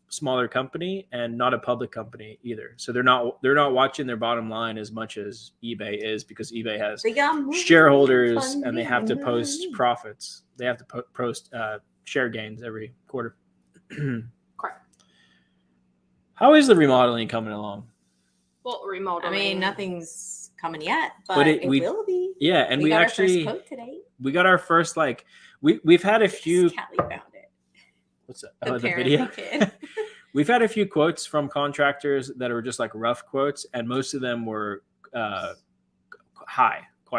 smaller company, and not a public company either. So they're not watching their bottom line as much as eBay is because eBay has shareholders and they have to post profits. They have to post share gains every quarter. Correct. How is the remodeling coming along? Well, remodeling. I mean, nothing's coming yet, but it will be. Yeah, and we got actually our first quote today. We got our first we've had a few. Callie found it. What's that? The video. We've had a few quotes from contractors that are just like rough quotes, and most of them were quite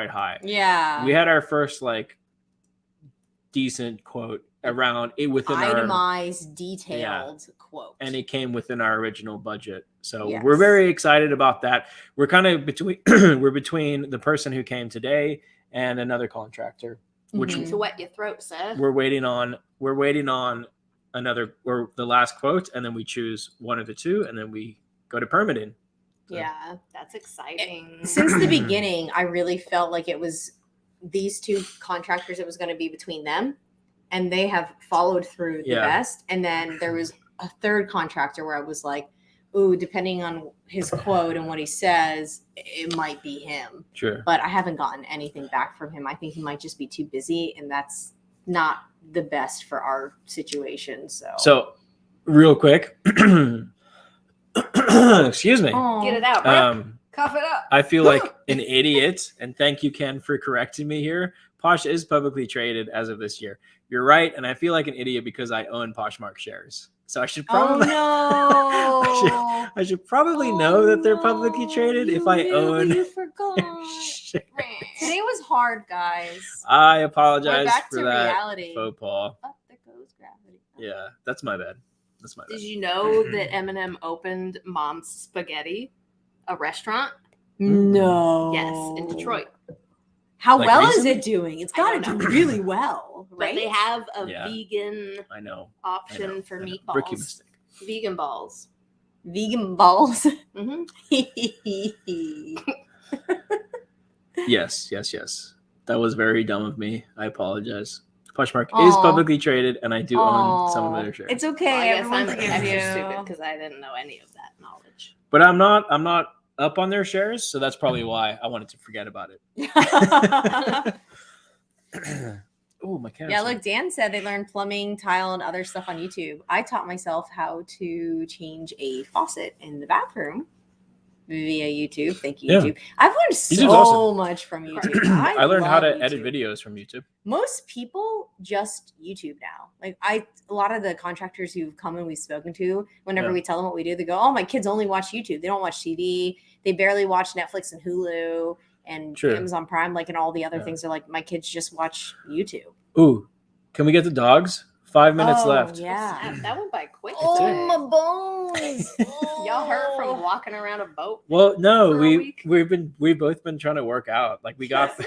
high. Yeah. We had our first decent quote around it within itemized, detailed quote, and it came within our original budget. So we're very excited about that. We're kind of between the person who came today and another contractor, which to wet your throat, Seth. We're waiting on another or the last quote, and then we choose one of the two, and then we go to permitting. So. Yeah, that's exciting. Since the beginning, I really felt like it was these two contractors. It was going to be between them. And they have followed through the best. And then there was a third contractor where I was like, ooh, depending on his quote and what he says, it might be him. Sure. But I haven't gotten anything back from him. I think he might just be too busy, and that's not the best for our situation. So real quick, excuse me. Get it out, bro. Cough it up. I feel like an idiot, and thank you, Ken, for correcting me here. Posh is publicly traded as of this year. You're right, and I feel like an idiot because I own Poshmark shares. So I should probably I should probably know that they're publicly traded if I own. You forgot. Today was hard, guys. I apologize back for to that reality. faux pas. Oh, there goes gravity. Yeah, that's my bad. Did you know that Eminem opened Mom's Spaghetti, a restaurant? No. Yes, in Detroit. How well is it doing? It's got to do really well, right? But they have a vegan option for meatballs. Rookie mistake. Vegan balls. Vegan balls? Mm-hmm. Yes. That was very dumb of me. I apologize. Poshmark is publicly traded, and I do own some of their shares. It's okay. Well, I guess I'm extra stupid because I didn't know any of that knowledge. But I'm not up on their shares, so that's probably why I wanted to forget about it. Oh, my cat. Yeah, look, Dan said they learned plumbing, tile, and other stuff on YouTube. I taught myself how to change a faucet in the bathroom via YouTube. Thank you, YouTube. I've learned so much from YouTube. I learned how to YouTube. edit videos from YouTube. Most people just YouTube now. A lot of the contractors who've come and we've spoken to, whenever we tell them what we do, they go, "Oh, my kids only watch YouTube. They don't watch TV. They barely watch Netflix and Hulu." and True. Amazon Prime, like, and all the other Yeah. things are like my kids just watch YouTube. Ooh, can we get the dogs? 5 minutes left. Yeah. That went by quick. Oh, today. my bones. Y'all hurt from walking around a boat? Well, no, For a week? we've both been trying to work out. Like we got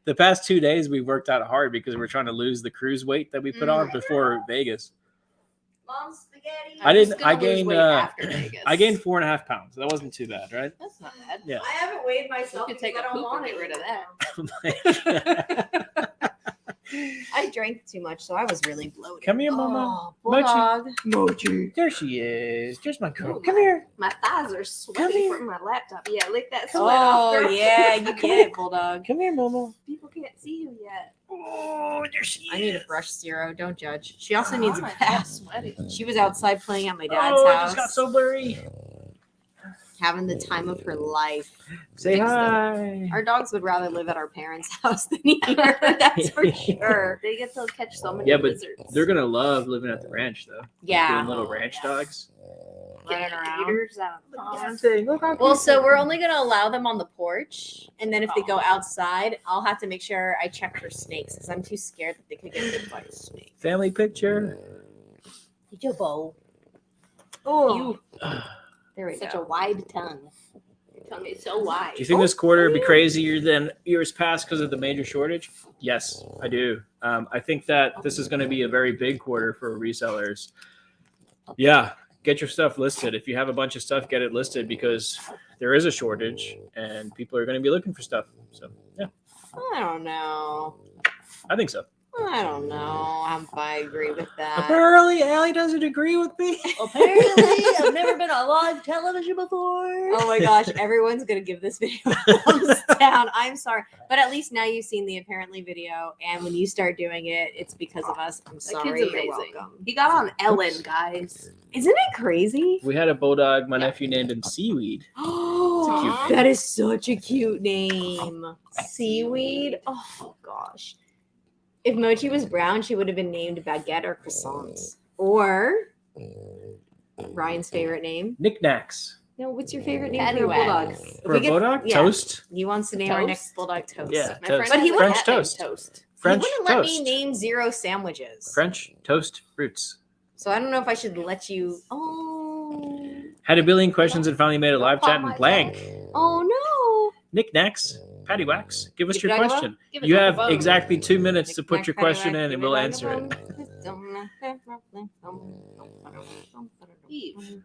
the past 2 days we worked out hard because we're trying to lose the cruise weight that we put on before Vegas. Mom's spaghetti. I I'm just didn't. gonna I lose gained. weight after Vegas. I gained 4.5 pounds. That wasn't too bad, right? That's not bad. Yeah. I haven't weighed myself. You could take because a I don't poop and want get rid of that. that. I drank too much, so I was really bloated. Come here, Mama. Oh, bulldog. Mochi. There she is. There's my girl. Oh, Come my- here. My thighs are Come sweaty here. from my laptop. Yeah, lick that sweat off. Oh girl. yeah, you get it, bulldog. Come here, Mama. People can't see you yet. Oh, there she is. I need a brush, Zero. Don't judge. She also needs a my bath. sweaty. She was outside playing at my dad's Oh, it house, just got so blurry. having the time of her life. Say hi. Our dogs would rather live at our parents' house than here. That's for sure. They get to catch so many Yeah, but lizards. they're gonna love living at the ranch, though. Yeah. Doing little ranch dogs. Running Getting around. eaters out of the gas. Well, so we're only going to allow them on the porch. And then if they go outside, I'll have to make sure I check for snakes because I'm too scared that they could get bit by a snake. Family picture. Oh, You there we such go. a wide tongue. Your tongue is so wide. Do you think this quarter would be crazier than years past because of the major shortage? Yes, I do. I think that this is going to be a very big quarter for resellers. Yeah, get your stuff listed. If you have a bunch of stuff, get it listed because there is a shortage and people are going to be looking for stuff. So, yeah, I don't know. I think so. I don't know if I agree with that. Apparently, Allie doesn't agree with me. Apparently, I've never been on live television before. Oh my gosh, everyone's gonna give this video a thumbs down. I'm sorry, but at least now you've seen the apparently video, and when you start doing it, it's because of us. I'm That sorry. kid's You're amazing. welcome. He got on Ellen, guys. Isn't it crazy? We had a bulldog. My nephew named him Seaweed. Oh, cute name. that is such a cute name. Seaweed. Oh gosh. If Mochi was brown, she would have been named Baguette or Croissant. Or Ryan's favorite name. Knickknacks. No, what's your favorite name for a Paddywhack. bulldog? If For we a get- bulldog? yeah. Toast? He wants to name our Toast? next bulldog Toast. Yeah, My toast. friend But he has a wouldn't- cat French named toast. toast. French he wouldn't let toast. me name Zero sandwiches. French toast roots. So I don't know if I should let you. Oh, Had a billion questions and finally made a live Don't chat pop in my blank. oh no. Knickknacks. Paddywhacks. Give us Give your it a go. question. Give it You to have the bone. exactly 2 minutes to put your Knick-knack, question paddywhack, in and give we'll it a answer it. Eve.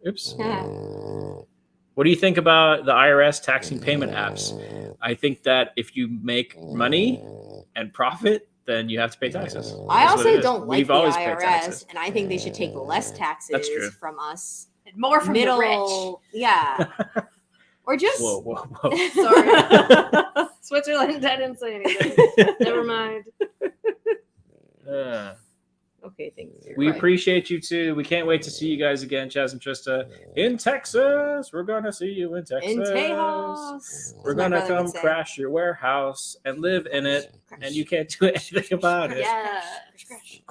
Oops. What do you think about the IRS taxing payment apps? I think that if you make money and profit, then you have to pay taxes. I That's what it also is. don't like We've the always paid IRS, taxes. and I think they should take less taxes That's true. from us. And more from the rich. Middle, yeah, or just Whoa, whoa, whoa. Sorry. Switzerland, I didn't say anything. Never mind. okay. Thanks. We Right. appreciate you too. We can't wait to see you guys again, Chaz and Trista, in Texas. We're gonna see you in Texas. in Tejas. We're as my gonna brother would come say. crash your warehouse and live in it, Crash. and you can't do anything about it. Yeah. Crash.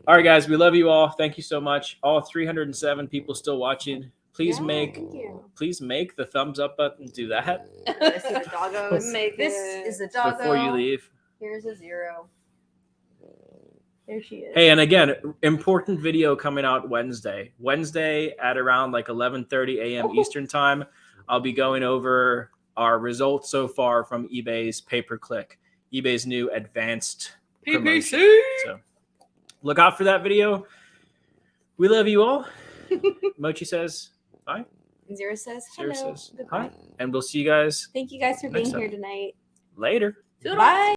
All right, guys, we love you all. Thank you so much. All 307 people still watching. Please Yeah, make thank you. the thumbs up button do that This is the doggos. Make This it. is the doggo. before you leave. Here's a 0. There she is. Hey, and again, important video coming out Wednesday. Wednesday at around like 11:30 a.m. Eastern time. I'll be going over our results so far from eBay's pay-per-click, eBay's new advanced promotion. So look out for that video. We love you all. Mochi says bye. Zero says Sarah hello. says Goodbye. hi. And we'll see you guys Thank you guys for being Next time. here tonight. later. Toodles. Bye.